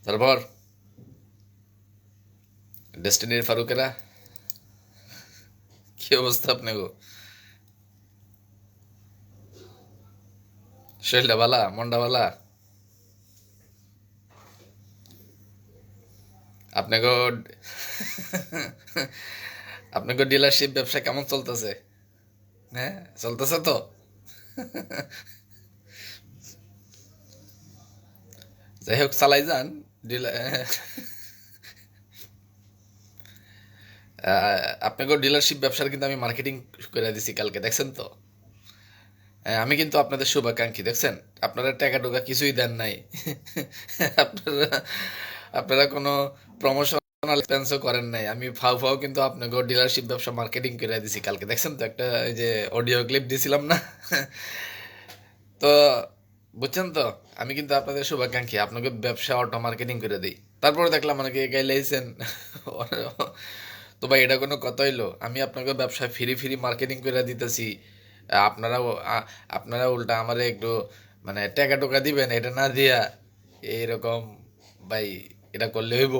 তারপর ডেস্টিনির ফারুকেরা, কি অবস্থা আপনাকে? শরীরটা বালা, মনটা বালা? আপনাকে আপনাকে ডিলারশিপ ব্যবসা কেমন চলতেছে? হ্যাঁ, চলতেছে তো? যাই হোক, চালাই যান। ডিলার আপনাকে ডিলারশিপ ব্যবসার কিন্তু আমি মার্কেটিং করে দিছি কালকে, দেখছেন তো? হ্যাঁ, আমি কিন্তু আপনাদের শুভাকাঙ্ক্ষী, দেখছেন? আপনারা টাকা টুকা কিছুই দেন নাই। আপনারা আপনারা কোনো প্রমোশনাল এক্সপেন্সও করেন নাই। আমি ফাও ফাও কিন্তু আপনাকে ডিলারশিপ ব্যবসা মার্কেটিং করে দিছি কালকে, দেখছেন তো? একটা এই যে অডিও ক্লিপ দিছিলাম না? তো বুঝছেন তো? আমি কিন্তু আপনাদের শুভাকাঙ্ক্ষী, আপনাকে ব্যবসা অটো মার্কেটিং করে দিই। তারপরে দেখলাম অনেকে গাইলাইছেন। তো ভাই, এটা কোনো কথা হইলো? আমি আপনাকে ব্যবসায় ফ্রি ফ্রি মার্কেটিং করে দিতেছি, আপনারাও আপনারা উল্টা আমারে একটু মানে টাকা টোকা দিবেন, এটা না দিয়া এইরকম? ভাই, এটা করলে হইব?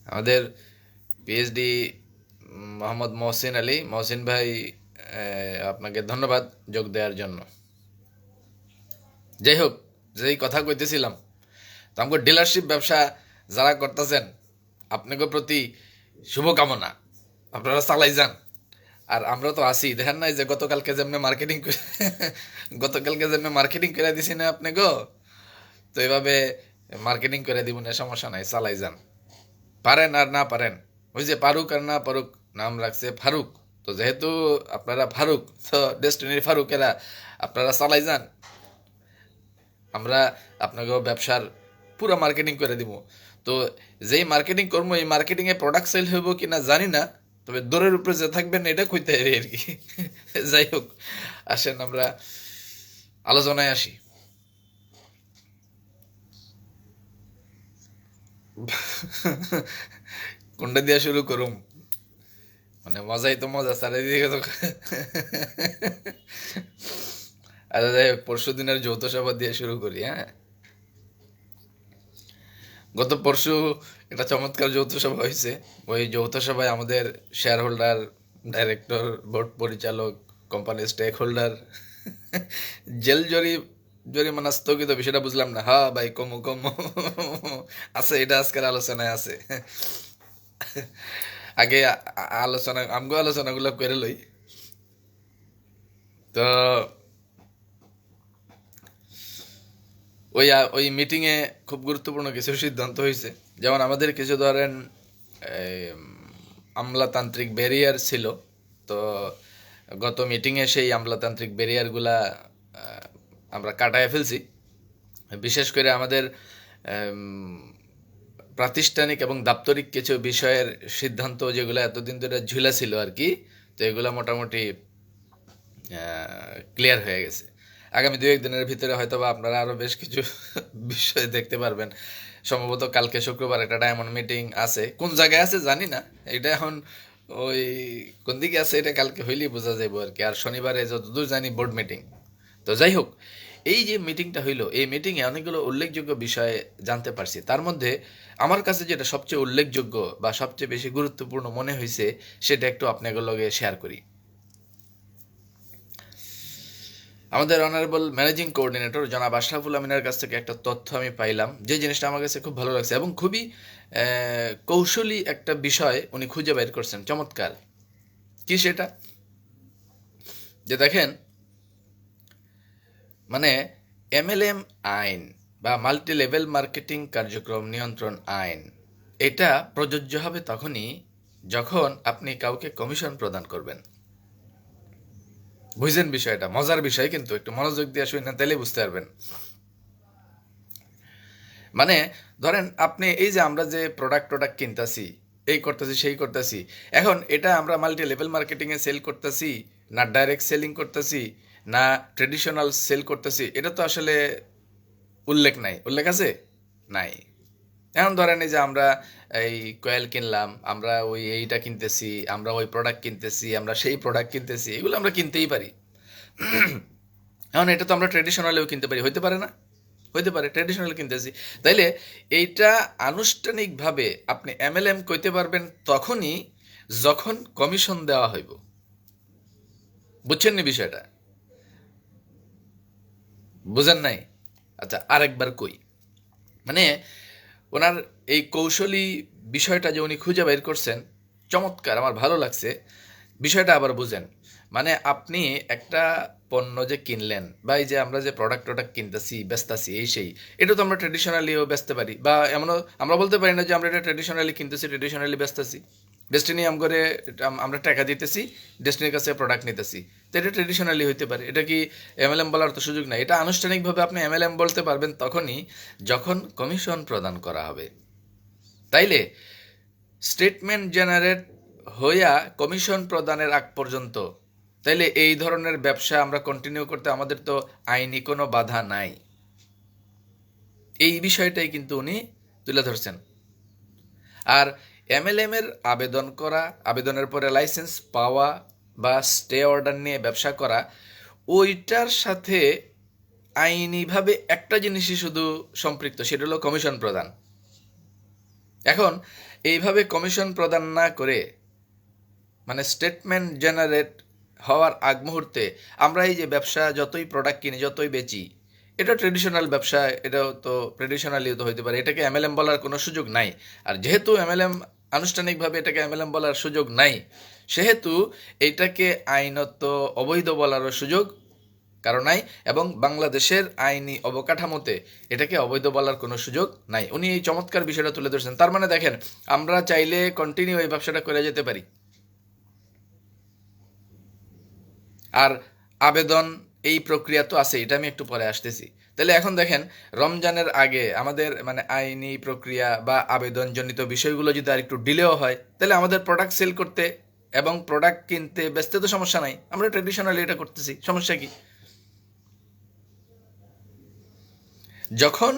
আমাদের পিএইচডি মোহাম্মদ মহসিন আলী, মহসিন ভাই, আপনাকে ধন্যবাদ যোগ দেওয়ার জন্য। যাই হোক, যেই কথা কইতেছিলাম, তো আমাকে ডিলারশিপ ব্যবসা যারা করতেছেন, আপনাকে প্রতি শুভকামনা। আপনারা চালাই যান। আর আমরা তো আছি, দেখেন নাই যে গতকালকে যেমনি মার্কেটিং করে দিছি না আপনাকে? তো এভাবে মার্কেটিং করে দিব না, সমস্যা নাই, চালাই যান। পারেন আর না পারেন, ওই যে পারুক আর না পারুক, নাম রাখছে ফারুক। তো যেহেতু আপনারা ফারুক, তো ডেস্টিনির ফারুকেরা আপনারা চালাই যান। আমরা আপনাকে ব্যবসার পুরো মার্কেটিং করে দিব। তো যেই মার্কেটিং করবো, এই মার্কেটিং এ প্রোডাক্ট সেল হইব কিনা জানি না, তবে দৌড়ের উপরে যে থাকবেন এটা কইতে পারি আর কি। যাই হোক, আসেন আমরা আলোচনায় আসি। কোনটা দিয়ে শুরু করুম? মানে মজাই তো মজা, চারিদিকে তো। আচ্ছা, যাই হোক, পরশু দিনের যৌথ সভা দিয়ে শুরু করি, হ্যাঁ? গত পরশু একটা চমৎকার যৌথ সভা হয়েছে। ওই যৌথ সভায় আমাদের শেয়ার হোল্ডার, ডাইরেক্টর, বোর্ড পরিচালক, কোম্পানির স্টেক হোল্ডার, জেল জরিমানা স্থগিত, বিষয়টা বুঝলাম না। হ্যাঁ ভাই, কমু কমু আছে, এটা আজকের আলোচনায় আছে। আগে আলোচনা, আমগো আলোচনাগুলো করে লই। তো ওই মিটিং এ খুব গুরুত্বপূর্ণ কিছু সিদ্ধান্ত হয়েছে। যেমন আমাদের কিছু ধরেন এই, আমলাতান্ত্রিক ব্যারিয়ার ছিল। তো গত মিটিংয়ে সেই আমলাতান্ত্রিক ব্যারিয়ারগুলা আমরা কাটায় ফেলছি। বিশেষ করে আমাদের উম, প্রাতিষ্ঠানিক এবং দাপ্তরিক কিছু বিষয়ের সিদ্ধান্ত, যেগুলো এতদিন ধরে ঝুলা ছিল আর কি, তো এগুলো মোটামুটি ক্লিয়ার হয়ে গেছে। আগামী দু একদিনের ভিতরে হয়তো বা আপনারা আরও বেশ কিছু বিষয় দেখতে পারবেন। সম্ভবত কালকে শুক্রবার একটা ডায়মন্ড মিটিং আছে, কোন জায়গায় আছে জানি না। এটা এখন ওই কোন দিকে আছে এটা কালকে হইলেই বোঝা যাবে আর কি। আর শনিবারে যতদূর জানি বোর্ড মিটিং। তো যাই হোক, এই যে মিটিংটা হইলো, এই মিটিংয়ে অনেকগুলো উল্লেখযোগ্য বিষয় জানতে পারছি। তার মধ্যে আমার কাছে যেটা সবচেয়ে উল্লেখযোগ্য বা সবচেয়ে বেশি গুরুত্বপূর্ণ মনে হয়েছে, সেটা একটু আপনাদের লগে শেয়ার করি। আমাদের অনারেবল ম্যানেজিং কোঅর্ডিনেটর জনাব আশরাফুল আমিনের কাছ থেকে একটা তথ্য আমি পাইলাম, যে জিনিসটা আমার কাছে খুব ভালো লাগছে এবং খুবই কৌশলী একটা বিষয় উনি খুঁজে বের করছেন, চমৎকার। কি সেটা? যে দেখেন, মানে এমএলএম আইন বা মাল্টি লেভেল মার্কেটিং কার্যক্রম নিয়ন্ত্রণ আইন, এটা প্রযোজ্য হবে তখনই যখন আপনি কাউকে কমিশন প্রদান করবেন। বুঝছেন বিষয়টা? মজার বিষয়, কিন্তু একটু মনোযোগ দিয়ে শুনে তাহলে বুঝতে পারবেন। মানে ধরেন আপনি এই যে আমরা যে প্রোডাক্ট কিনতেছি, এই করতেছি সেই করতেছি, এখন এটা আমরা মাল্টি লেভেল মার্কেটিং এ সেল করতেছি, না ডাইরেক্ট সেলিং করতেছি, না ট্রেডিশনাল সেল করতেছি, এটা তো আসলে উল্লেখ নাই। উল্লেখ আছে? নাই। এখন ধরেন এই যে আমরা এই কয়েল কিনলাম, আমরা ওই এইটা কিনতেছি, আমরা ওই প্রোডাক্ট কিনতেছি, আমরা সেই প্রোডাক্ট কিনতেছি, এগুলো আমরা কিনতেই পারি। এখন এটা তো আমরা ট্রেডিশনালেও কিনতে পারি, হইতে পারে না? হইতে পারে ট্র্যাডিশনালি কিনতেছি। তাইলে এইটা আনুষ্ঠানিকভাবে আপনি এমএলএম কইতে পারবেন তখনই যখন কমিশন দেওয়া হইব। বুঝছেন নি বিষয়টা? বুঝেন নাই? আচ্ছা, আরেকবার কই। মানে ওনার এই কৌশলী বিষয়টা যে উনি খুঁজে বের করছেন, চমৎকার, আমার ভালো লাগছে। বিষয়টা আবার বুঝেন। মানে আপনি একটা পণ্য যে কিনলেন বা এই যে আমরা যে প্রোডাক্ট কিনতেছি বেচতাছি এই সেই, এটা তো আমরা ট্রেডিশনালিও বেচতে পারি, বা এমনও আমরা বলতে পারি না যে আমরা এটা ট্রেডিশনালি কিনতেছি, ট্রেডিশনালি বেচতেছি। ডেস্টিনি করে আমরা টাকা দিতেছি, ডেস্টিনির কাছে প্রোডাক্ট নিতেছি, তো এটা ট্রেডিশনালি হইতে পারে। এটা কি এমএলএম বলার তো সুযোগ নাই। এটা আনুষ্ঠানিকভাবে আপনি এমএলএম বলতে পারবেন তখনই যখন কমিশন প্রদান করা হবে। তাইলে স্টেটমেন্ট জেনারেট হইয়া কমিশন প্রদানের আগ পর্যন্ত, তাইলে এই ধরনের ব্যবসা আমরা কন্টিনিউ করতে আমাদের তো আইনি কোনো বাধা নাই। এই বিষয়টাই কিন্তু উনি তুলে ধরছেন। আর এমএলএম এর আবেদন করা, আবেদনের পরে লাইসেন্স পাওয়া বা স্টে অর্ডার নিয়ে ব্যবসা করা, ওইটার সাথে আইনিভাবে একটা জিনিসই শুধু সম্পৃক্ত, সেটা হলো কমিশন প্রদান। এখন এইভাবে কমিশন প্রদান না করে, মানে স্টেটমেন্ট জেনারেট হওয়ার আগ মুহূর্তে আমরা এই যে ব্যবসা যতই প্রোডাক্ট কিনি, যতই বেচি, এটা ট্রেডিশনাল ব্যবসা, এটাও তো ট্রেডিশনালিও তো হইতে পারে, এটাকে এমএলএম বলার কোনো সুযোগ নাই। আর যেহেতু এমএলএম আনুষ্ঠানিকভাবে এটাকে এমএলএম বলার সুযোগ নাই, সেহেতু এইটাকে আইনত অবৈধ বলারও সুযোগ কারণ নাই, এবং বাংলাদেশের আইনি অবকাঠামোতে এটাকে অবৈধ বলার কোনো সুযোগ নাই। উনি এই চমৎকার বিষয়টা তুলে ধরছেন। তার মানে দেখেন, আমরা চাইলে কন্টিনিউ এই ব্যবসাটা করে যেতে পারি। আর আবেদন এই প্রক্রিয়া তো আছে, এটা আমি একটু পরে আসতেছি। তাহলে এখন দেখেন, রমজানের আগে আমাদের মানে আইনি প্রক্রিয়া বা আবেদনজনিত বিষয়গুলো যদি আর একটু ডিলেও হয়, তাহলে আমাদের প্রোডাক্ট সেল করতে এবং প্রোডাক্ট কিনতে বেচতে তো সমস্যা নাই। আমরা ট্রেডিশনালি এটা করতেছি, সমস্যা কি? যখন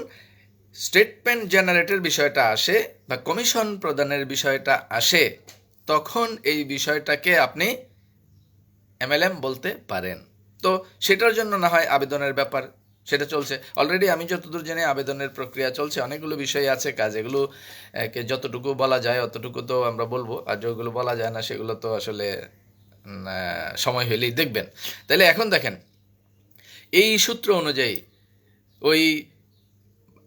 স্টেটমেন্ট জেনারেটের বিষয়টা আসে বা কমিশন প্রদানের বিষয়টা আসে, তখন এই বিষয়টাকে আপনি এমএলএম বলতে পারেন। তো সেটার জন্য না হয় আবেদনের ব্যাপার, সেটা চলছে অলরেডি। আমি যতদূর জানি আবেদনের প্রক্রিয়া চলছে, অনেকগুলো বিষয় আছে, কাজ, এগুলো যতটুকু বলা যায় অতটুকু তো আমরা বলবো, আর যেগুলো বলা যায় না সেগুলো তো আসলে সময় হইলেই দেখবেন। তাহলে এখন দেখেন, এই সূত্র অনুযায়ী ওই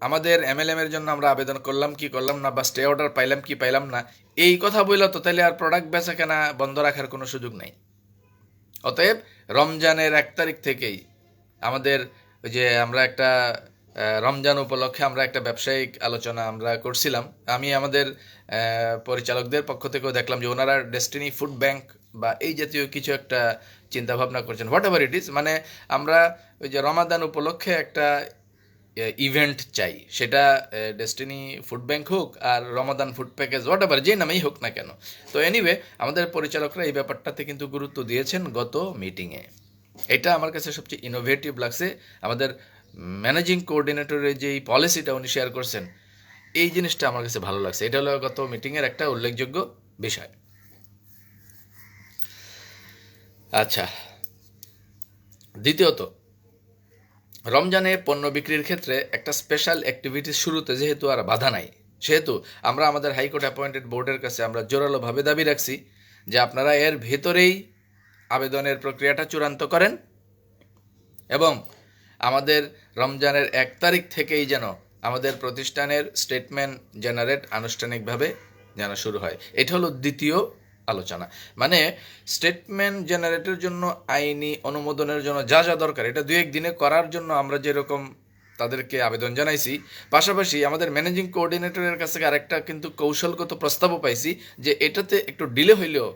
আমাদের এমএলএম এর জন্য আমরা আবেদন করলাম কি করলাম না, বা স্টে অর্ডার পাইলাম কি পাইলাম না, এই কথা বললে তো তাহলে আর প্রোডাক্ট বেচা কেনা বন্ধ রাখার কোনো সুযোগ নাই। অতএব রমজানের 1 তারিখ থেকেই আমাদের ওই যে আমরা একটা রমজান উপলক্ষে আমরা একটা ব্যবসায়িক আলোচনা আমরা করছিলাম। আমি আমাদের পরিচালকদের পক্ষ থেকেও দেখলাম যে ওনারা ডেস্টিনি ফুড ব্যাংক বা এই জাতীয় কিছু একটা চিন্তা ভাবনা করছেন, হোয়াট এভার ইট ইজ। মানে আমরা ওই যে রমাদান উপলক্ষে একটা ইভেন্ট চাই, সেটা ডেস্টিনি ফুড ব্যাংক হোক আর রমাদান ফুড প্যাকেজ, হোয়াট এভার, যে নামেই হোক না কেন। তো এনিওয়ে, আমাদের পরিচালকরা এই ব্যাপারটাতে কিন্তু গুরুত্ব দিয়েছেন গত মিটিংয়ে। এটা আমার কাছে সবচেয়ে ইনোভেটিভ লাগছে। আমাদের ম্যানেজিং কোঅর্ডিনেটরের যে এই পলিসিটা উনি শেয়ার করছেন, এই জিনিসটা আমার কাছে ভালো লাগছে। এটা হলো গত মিটিংয়ের একটা উল্লেখযোগ্য বিষয়। আচ্ছা, দ্বিতীয়ত, রমজানে পণ্য বিক্রির ক্ষেত্রে একটা স্পেশাল অ্যাক্টিভিটিস শুরুতে যেহেতু আর বাধা নাই, সেহেতু আমরা আমাদের হাইকোর্ট অ্যাপয়েন্টেড বোর্ডের কাছে আমরা জোরালোভাবে দাবি রাখছি যে আপনারা এর ভেতরেই আবেদনের প্রক্রিয়াটা চূড়ান্ত করেন, এবং আমাদের রমজানের 1 তারিখ থেকেই যেন আমাদের প্রতিষ্ঠানের স্টেটমেন্ট জেনারেট আনুষ্ঠানিকভাবে যেন শুরু হয়। এটা হলো দ্বিতীয় আলোচনা। মানে স্টেটমেন্ট জেনারেটের জন্য আইনি অনুমোদনের জন্য যা যা দরকার, এটা 2-1 দিনে করার জন্য আমরা যেরকম তাদেরকে আবেদন জানাইছি, পাশাপাশি আমাদের ম্যানেজিং কোঅর্ডিনেটরের কাছে আরেকটা কিন্তু কৌশলগত প্রস্তাবও পাইছি যে এটাতে একটু ডিলে হইলেও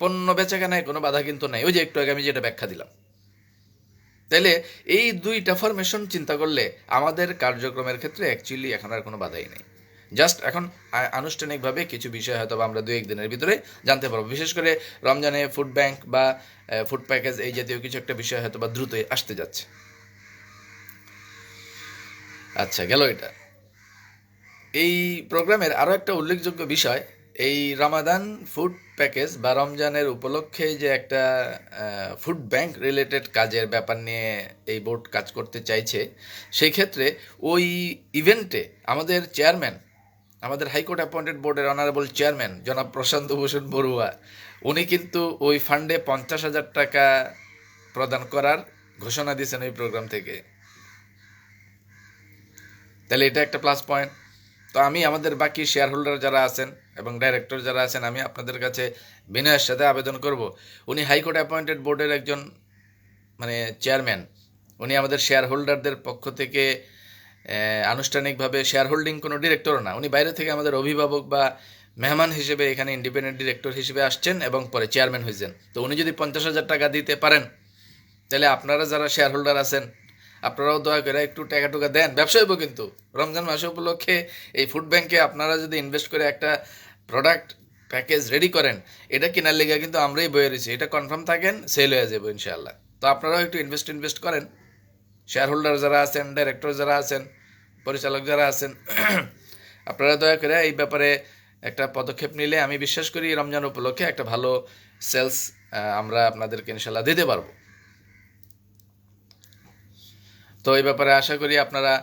পণ্য বেচাকেনায় কোনো বাধা কিন্তু নাই, ওই যে একটু আগে আমি যেটা ব্যাখ্যা দিলাম। তাইলে এই 2টা ফরমেশন চিন্তা করলে আমাদের কার্যক্রমের ক্ষেত্রে অ্যাকচুয়ালি এখন আর কোনো বাধাই নেই। জাস্ট এখন আনুষ্ঠানিকভাবে কিছু বিষয় হয়তো আমরা 2-1 দিনের ভিতরে জানতে পারবো। বিশেষ করে রমজানে ফুড ব্যাংক বা ফুড প্যাকেজ এই জাতীয় কিছু একটা বিষয় হয়তো বা দ্রুতই আসতে যাচ্ছে। আচ্ছা, গেল এটা। এই প্রোগ্রামের আরও একটা উল্লেখযোগ্য বিষয়, এই রামাদান ফুড প্যাকেজ বা রমজানের উপলক্ষে যে একটা ফুড ব্যাংক রিলেটেড কাজের ব্যাপার নিয়ে এই বোর্ড কাজ করতে চাইছে, সেই ক্ষেত্রে ওই ইভেন্টে আমাদের চেয়ারম্যান, আমাদের হাইকোর্ট অ্যাপয়েন্টেড বোর্ডের অনারেবল চেয়ারম্যান জনাব প্রশান্ত ভূষণ বড়ুয়া, উনি কিন্তু ওই ফান্ডে 50,000 টাকা প্রদান করার ঘোষণা দিয়েছেন ওই প্রোগ্রাম থেকে। তাহলে এটা একটা প্লাস পয়েন্ট। তো আমি আমাদের বাকি শেয়ার হোল্ডার যারা আছেন এবং ডাইরেক্টর যারা আছেন, আমি আপনাদের কাছে বিনয়ের সাথে আবেদন করব, উনি হাইকোর্ট অ্যাপয়েন্টেড বোর্ডের একজন মানে চেয়ারম্যান, উনি আমাদের শেয়ার হোল্ডারদের পক্ষ থেকে আনুষ্ঠানিকভাবে শেয়ার হোল্ডিং কোনো ডিরেক্টরও না, উনি বাইরে থেকে আমাদের অভিভাবক বা মেহমান হিসেবে এখানে ইন্ডিপেন্ডেন্ট ডিরেক্টর হিসেবে আসছেন এবং পরে চেয়ারম্যান হয়েছেন। তো উনি যদি 50,000 টাকা দিতে পারেন, তাহলে আপনারা যারা শেয়ার হোল্ডার আছেন আপনারাও দয়া করে একটু টাকা টুকা দেন, ব্যবসা হইব কিন্তু। রমজান মাসে উপলক্ষে এই ফুড ব্যাংকে আপনারা যদি ইনভেস্ট করে একটা প্রোডাক্ট প্যাকেজ রেডি করেন, এটা কেনার লেগে কিন্তু আমরাই বয়ে রয়েছি, এটা কনফার্ম থাকেন, সেল হয়ে যাবো ইনশাআল্লাহ। তো আপনারাও একটু ইনভেস্ট করেন, শেয়ার হোল্ডার যারা আছেন, ডাইরেক্টর যারা আছেন, পরিচালক যারা আছেন, আপনারা দয়া করে এই ব্যাপারে একটা পদক্ষেপ নিলে আমি বিশ্বাস করি রমজান উপলক্ষে একটা ভালো সেলস আমরা আপনাদেরকে ইনশাআল্লাহ দিতে পারবো। তো এই ব্যাপারে আশা করি আপনারা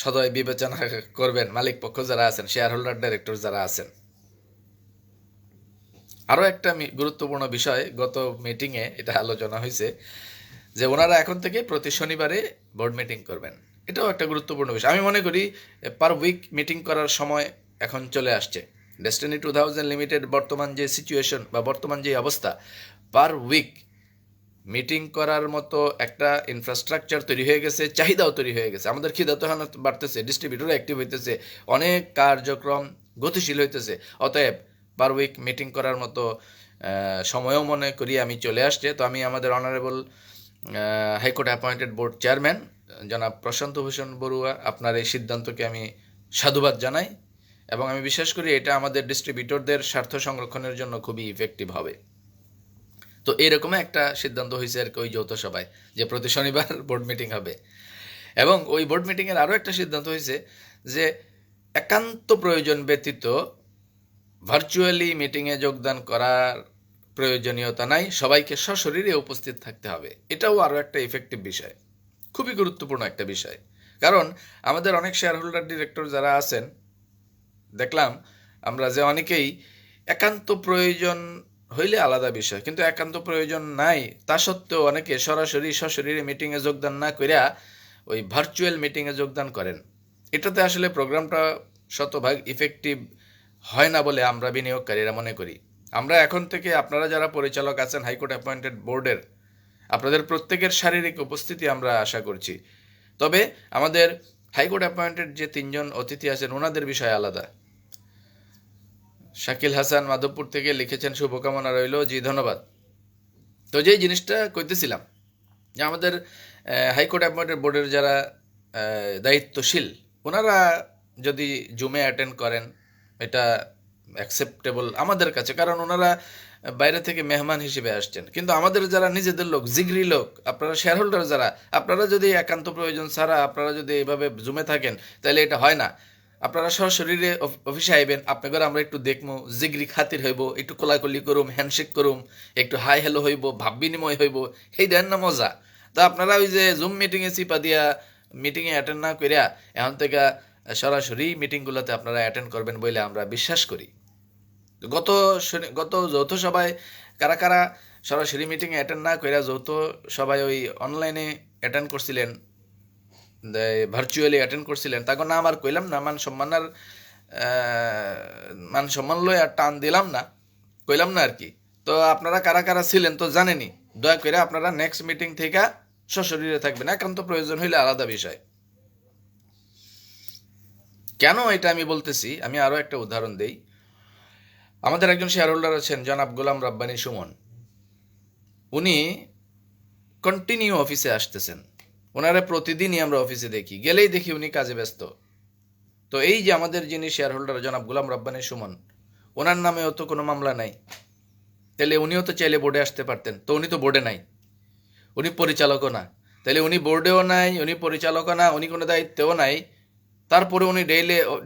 সদয় বিবেচনা করবেন, মালিক পক্ষ যারা আছেন, শেয়ার হোল্ডার ডাইরেক্টর যারা আছেন। আরও একটা গুরুত্বপূর্ণ বিষয়, গত মিটিংয়ে এটা আলোচনা হয়েছে যে ওনারা এখন থেকে প্রতি শনিবারে বোর্ড মিটিং করবেন। এটাও একটা গুরুত্বপূর্ণ বিষয়। আমি মনে করি পার উইক মিটিং করার সময় এখন চলে আসছে। ডেস্টিনি 2000 লিমিটেড বর্তমান যে সিচুয়েশন বা বর্তমান যে অবস্থা, পার উইক মিটিং করার মতো একটা ইনফ্রাস্ট্রাকচার তৈরি হয়ে গেছে, চাহিদাও তৈরি হয়ে গেছে। আমাদের খিদা তো বাড়তেছে, ডিস্ট্রিবিউটর অ্যাক্টিভ হইতেছে, অনেক কার্যক্রম গতিশীল হইতেছে। অতএব পার উইক মিটিং করার মতো সময়ও মনে করি আমি চলে আসছে। তো আমি আমাদের honourable high court appointed board chairman জনাব প্রশান্ত ভূষণ বড়ুয়া, আপনার এই সিদ্ধান্তকে আমি সাধুবাদ জানাই এবং আমি বিশ্বাস করি এটা আমাদের ডিস্ট্রিবিউটরদের স্বার্থ সংরক্ষণের জন্য খুবই ইফেক্টিভ হবে। তো এরকম একটা সিদ্ধান্ত হয়েছে আর কি ওই যৌথ সভায়, যে প্রতি শনিবার বোর্ড মিটিং হবে। এবং ওই বোর্ড মিটিংয়ের আরও একটা সিদ্ধান্ত হয়েছে যে একান্ত প্রয়োজন ব্যতীত ভার্চুয়ালি মিটিংয়ে যোগদান করার প্রয়োজনীয়তা নাই, সবাইকে সশরীরে উপস্থিত থাকতে হবে। এটাও আরও একটা ইফেক্টিভ বিষয়, খুবই গুরুত্বপূর্ণ একটা বিষয়। কারণ আমাদের অনেক শেয়ার হোল্ডার ডিরেক্টর যারা আছেন, দেখলাম আমরা যে অনেকেই একান্ত প্রয়োজন হইলে আলাদা বিষয়, কিন্তু একান্ত প্রয়োজন নাই তা সত্ত্বেও অনেকে সরাসরি সশরীরে মিটিংয়ে যোগদান না করিয়া ওই ভার্চুয়াল মিটিংয়ে যোগদান করেন। এটাতে আসলে প্রোগ্রামটা শতভাগ ইফেক্টিভ হয় না বলে আমরা বিনিয়োগকারীরা মনে করি। আমরা এখন থেকে আপনারা যারা পরিচালক আছেন হাইকোর্ট অ্যাপয়েন্টেড বোর্ডের, আপনাদের প্রত্যেকের শারীরিক উপস্থিতি আমরা আশা করছি। তবে আমাদের হাইকোর্ট অ্যাপয়েন্টেড যে 3 জন অতিথি আছেন ওনাদের বিষয় আলাদা। শাকিল হাসান মাধবপুর থেকে লিখেছেন, শুভকামনা রইল। জি ধন্যবাদ। তো যেই জিনিসটা কইতেছিলাম যে আমাদের হাইকোর্ট অ্যাপয়েন্টেড বোর্ডের যারা দায়িত্বশীল, ওনারা যদি জুমে অ্যাটেন্ড করেন এটা অ্যাকসেপ্টেবল আমাদের কাছে, কারণ ওনারা বাইরে থেকে মেহমান হিসেবে আসছেন। কিন্তু আমাদের যারা নিজেদের লোক, জিগরি লোক, আপনারা শেয়ার হোল্ডার যারা, আপনারা যদি একান্ত প্রয়োজন ছাড়া আপনারা যদি এইভাবে জুমে থাকেন, তাহলে এটা হয় না। আপনারা সশরীরে অফিসে আইবেন, আপনাদের আমরা একটু দেখবো, জিগরি খাতির হইব, একটু কোলাকুলি করুম, হ্যান্ডশেক করুম, একটু হাই হ্যালো হইব, ভাব বিনিময় হইব, এই দেন না মজা। তা আপনারা ওই যে জুম মিটিংয়ে চিপা দিয়া মিটিংয়ে অ্যাটেন্ড না করিয়া এখন থেকে সরাসরি মিটিংগুলোতে আপনারা অ্যাটেন্ড করবেন বলে আমরা বিশ্বাস করি। গত যৌথ সভায় কারা কারা সরাসরি মিটিংয়ে অ্যাটেন্ড না করিয়া যৌথ সভায় ওই অনলাইনে অ্যাটেন্ড করছিলেন, ভার্চুয়ালি অ্যাটেন্ড করছিলেন, তখন নাম আর কইলাম না, মান সম্মান লই আর টান দিলাম না, কইলাম না আর কি। তো আপনারা কারা কারা ছিলেন তো জানেনি, দয়া করে আপনারা নেক্সট মিটিং থেকে সশরীরে থাকবেন, একান্ত প্রয়োজন হইলে আলাদা বিষয়। কেন এটা আমি বলতেছি, আমি আরও একটা উদাহরণ দেই। আমাদের একজন শেয়ার হোল্ডার আছেন জনাব গোলাম রাব্বানী সুমন, উনি কন্টিনিউ অফিসে আসতেছেন, ওনারা প্রতিদিনই আমরা অফিসে দেখি, গেলেই দেখি উনি কাজে ব্যস্ত। তো এই যে আমাদের যিনি শেয়ার হোল্ডার জনাব গোলাম রাব্বানী সুমন, ওনার নামেও তো কোনো মামলা নাই, তাহলে উনিও তো চাইলে বোর্ডে আসতে পারতেন। তো উনি তো বোর্ডে নাই, উনি পরিচালকও না, তাহলে উনি বোর্ডেও নাই, উনি পরিচালকও না, উনি কোনো দায়িত্বও নাই, তারপরে উনি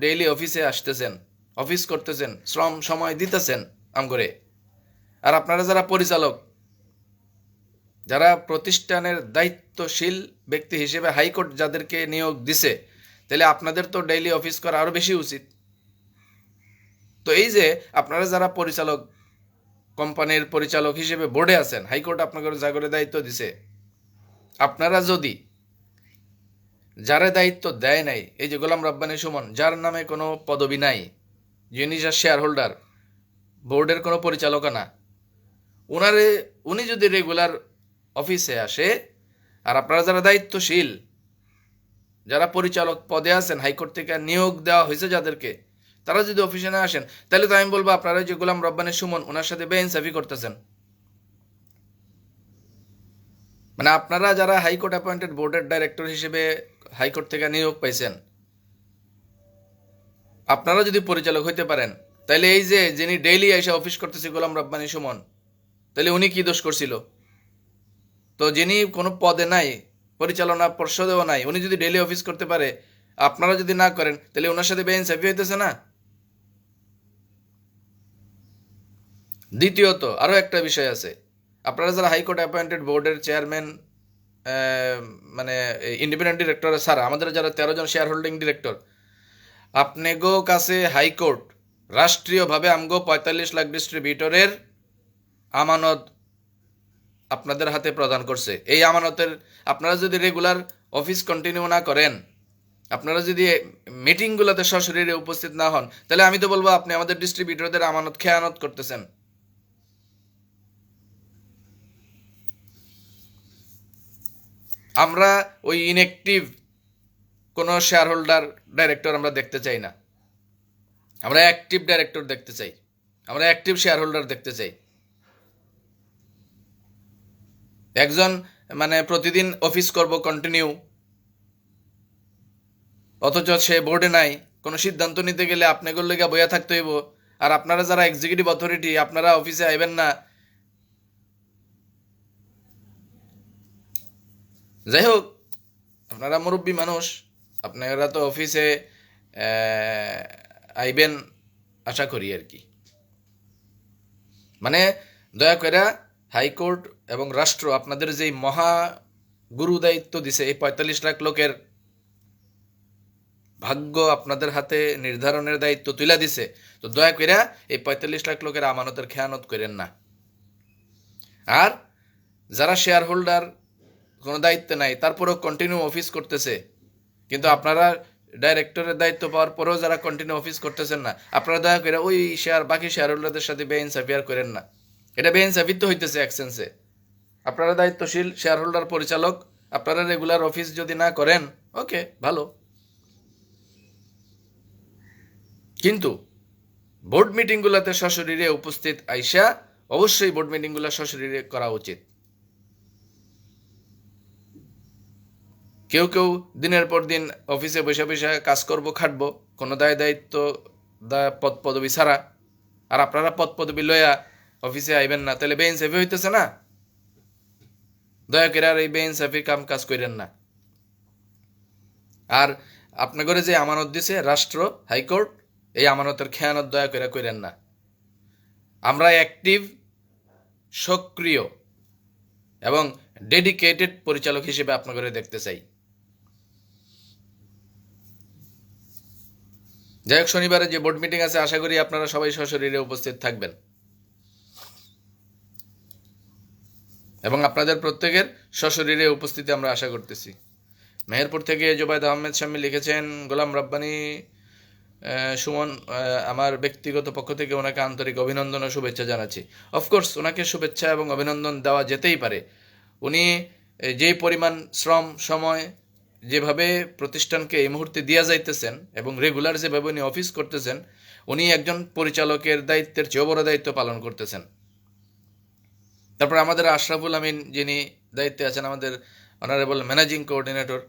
ডেইলি অফিসে আসতেছেন। অফিস করতেছেন, শ্রম সময় দিতেছেন আমগরে। আর আপনারা যারা পরিচালক, যারা প্রতিষ্ঠানের দায়িত্বশীল ব্যক্তি হিসেবে হাইকোর্ট যাদেরকে নিয়োগ দিছে, তাহলে আপনাদের তো ডেইলি অফিস করা আরো বেশি উচিত। তো এই যে আপনারা যারা পরিচালক, কোম্পানির পরিচালক হিসেবে বোর্ডে আছেন, হাইকোর্ট আপনাদের জাগরে দায়িত্ব দিছে, আপনারা যদি যারা দায়িত্ব দেয় নাই, এই যে গোলাম রব্বানী সুমন, যার নামে কোনো পদবি নাই, যিনি যার শেয়ার হোল্ডার, বোর্ডের কোনো পরিচালক না, উনি যদি রেগুলার অফিসে আসে, আর আপনারা যারা দায়িত্বশীল, যারা পরিচালক পদে আছেন, হাইকোর্ট থেকে নিয়োগ দেওয়া হয়েছে যাদেরকে, তারা যদি অফিসে না আসেন, তাহলে তো আমি বলবো আপনারা যে গোলাম রব্বানী সুমন, ওনার সাথে বেইনসাফি করতেছেন। মানে আপনারা যারা হাইকোর্ট অ্যাপয়েন্টেড বোর্ডের ডাইরেক্টর হিসেবে হাইকোর্ট থেকে নিয়োগ পাইছেন, আপনারা যদি পরিচালক হইতে পারেন, তাহলে এই যে যিনি ডেইলি এসে অফিস করতেছে গোলাম রব্বানী সুমন, তাহলে উনি কি দোষ করছিল? তো যিনি কোনো পদে নাই, পরিচালনা পর্ষদেও নাই, উনি যদি ডেইলি অফিস করতে পারে, আপনারা যদি না করেন, তাহলে ওনার সাথে বেইনসাফি হইতেছে না? দ্বিতীয়ত আরও একটা বিষয় আছে, আপনারা যারা হাইকোর্ট অ্যাপয়েন্টেড বোর্ডের চেয়ারম্যান, মানে ইন্ডিপেন্ডেন্ট ডিরেক্টর ছাড়া আমাদের যারা 13 জন শেয়ার হোল্ডিং ডিরেক্টর, আপনাগো কাছে হাইকোর্ট রাষ্ট্রীয়ভাবে আমগো 45 লাখ ডিস্ট্রিবিউটরের আমানত আপনাদের হাতে প্রদান করছে। এই আমানতের আপনারা যদি রেগুলার অফিস কন্টিনিউ না করেন, আপনারা যদি মিটিংগুলোতে সশরীরে উপস্থিত না হন, তাহলে আমি তো বলবো আপনি আমাদের ডিস্ট্রিবিউটরদের আমানত খেয়ানত করতেছেন। আমরা ওই ইনঅ্যাক্টিভ কোনো শেয়ার হোল্ডার ডাইরেক্টর আমরা দেখতে চাই না, আমরা অ্যাক্টিভ ডাইরেক্টর দেখতে চাই, আমরা অ্যাক্টিভ শেয়ার হোল্ডার দেখতে চাই। একজন মানে প্রতিদিন অফিস করব কন্টিনিউ, অথচ সে বোর্ডে নাই, কোনো সিদ্ধান্ত নিতে গেলে আপনাদের লেগে বইয়া থাকতে হইব। আর আপনারা যারা এক্সিকিউটিভ অথরিটি, আপনারা অফিসে আইবেন না। যাই হোক, আপনারা মুরব্বী মানুষ, আপনারা তো অফিসে আইবেন আশা করি আর কি। মানে দয়া করে হাইকোর্ট এবং রাষ্ট্র আপনাদের যেই মহা গুরু দায়িত্ব দিছে, এই 45 লাখ লোকের ভাগ্য আপনাদের হাতে নির্ধারণের দায়িত্ব তুলে দিছে, তো দয়া করে এই 45 লাখ লোকের আমানতের খেয়ানত করেন না। আর যারা শেয়ার হোল্ডার কোনো দায়িত্ব নাই, তারপরেও কন্টিনিউ অফিস করতেছে, কিন্তু আপনারা ডাইরেক্টরের দায়িত্ব পাওয়ার পরেও যারা কন্টিনিউ অফিস করতেছেন না, আপনারা দয়া করে ওই বাকি শেয়ার হোল্ডারদের সাথে বেইনসাফি আর করেন না। এটা বেইনসাফি তো হইতেছে এক সেন্সে। আপনারা দায়িত্বশীল শেয়ার হোল্ডার পরিচালক, আপনারা রেগুলার অফিস যদি না করেন, ওকে ভালো, কিন্তু বোর্ড মিটিংগুলোতে সশরীরে উপস্থিত আইসা অবশ্যই বোর্ড মিটিংগুলো সশরীরে করা উচিত। কেউ কেউ দিনের পর দিন অফিসে বসে বসে কাজ করব, খাটবো, কোনো দায় দায়িত্ব পদ পদবি ছাড়া। আর আপনারা পদ পদবি লইয়া অফিসে আইবেন না, তাহলে বেইনসাফি হইতেছে না? দয়া করে আর এই বেইনসাফি কাম কাজ করেন না। আর আপনাদের যে আমানত দিছে রাষ্ট্র, হাইকোর্ট, এই আমানতের খেয়ানত দয়া করে করেন না। আমরা অ্যাক্টিভ, সক্রিয় এবং ডেডিকেটেড পরিচালক হিসেবে আপনাদের দেখতে চাই। যাই হোক, শনিবারে যে বোর্ড মিটিং আছে, আশা করি আপনারা সবাই সশরীরে উপস্থিত থাকবেন এবং আপনাদের প্রত্যেকের সশরীরে উপস্থিতি আমরা আশা করতেছি। মেহেরপুর থেকে জোবায়েদ আহমেদ শামী লিখেছেন, গোলাম রব্বানী সুমন, আমার ব্যক্তিগত পক্ষ থেকে ওনাকে আন্তরিক অভিনন্দন ও শুভেচ্ছা জানাচ্ছি। অফকোর্স ওনাকে শুভেচ্ছা এবং অভিনন্দন দেওয়া যেতেই পারে। উনি যেই পরিমাণ শ্রম সময় যেভাবে প্রতিষ্ঠানকে এই মুহূর্তে দিয়া যাইতেছেন এবং রেগুলার যেভাবে উনি অফিস করতেছেন, উনি একজন পরিচালকের দায়িত্বের চেয়েও বড় দায়িত্ব পালন করতেছেন। তারপর আমাদের আশরাফুল আমিন, যিনি দায়িত্বে আছেন, আমাদের অনারেবল ম্যানেজিং কোঅর্ডিনেটর,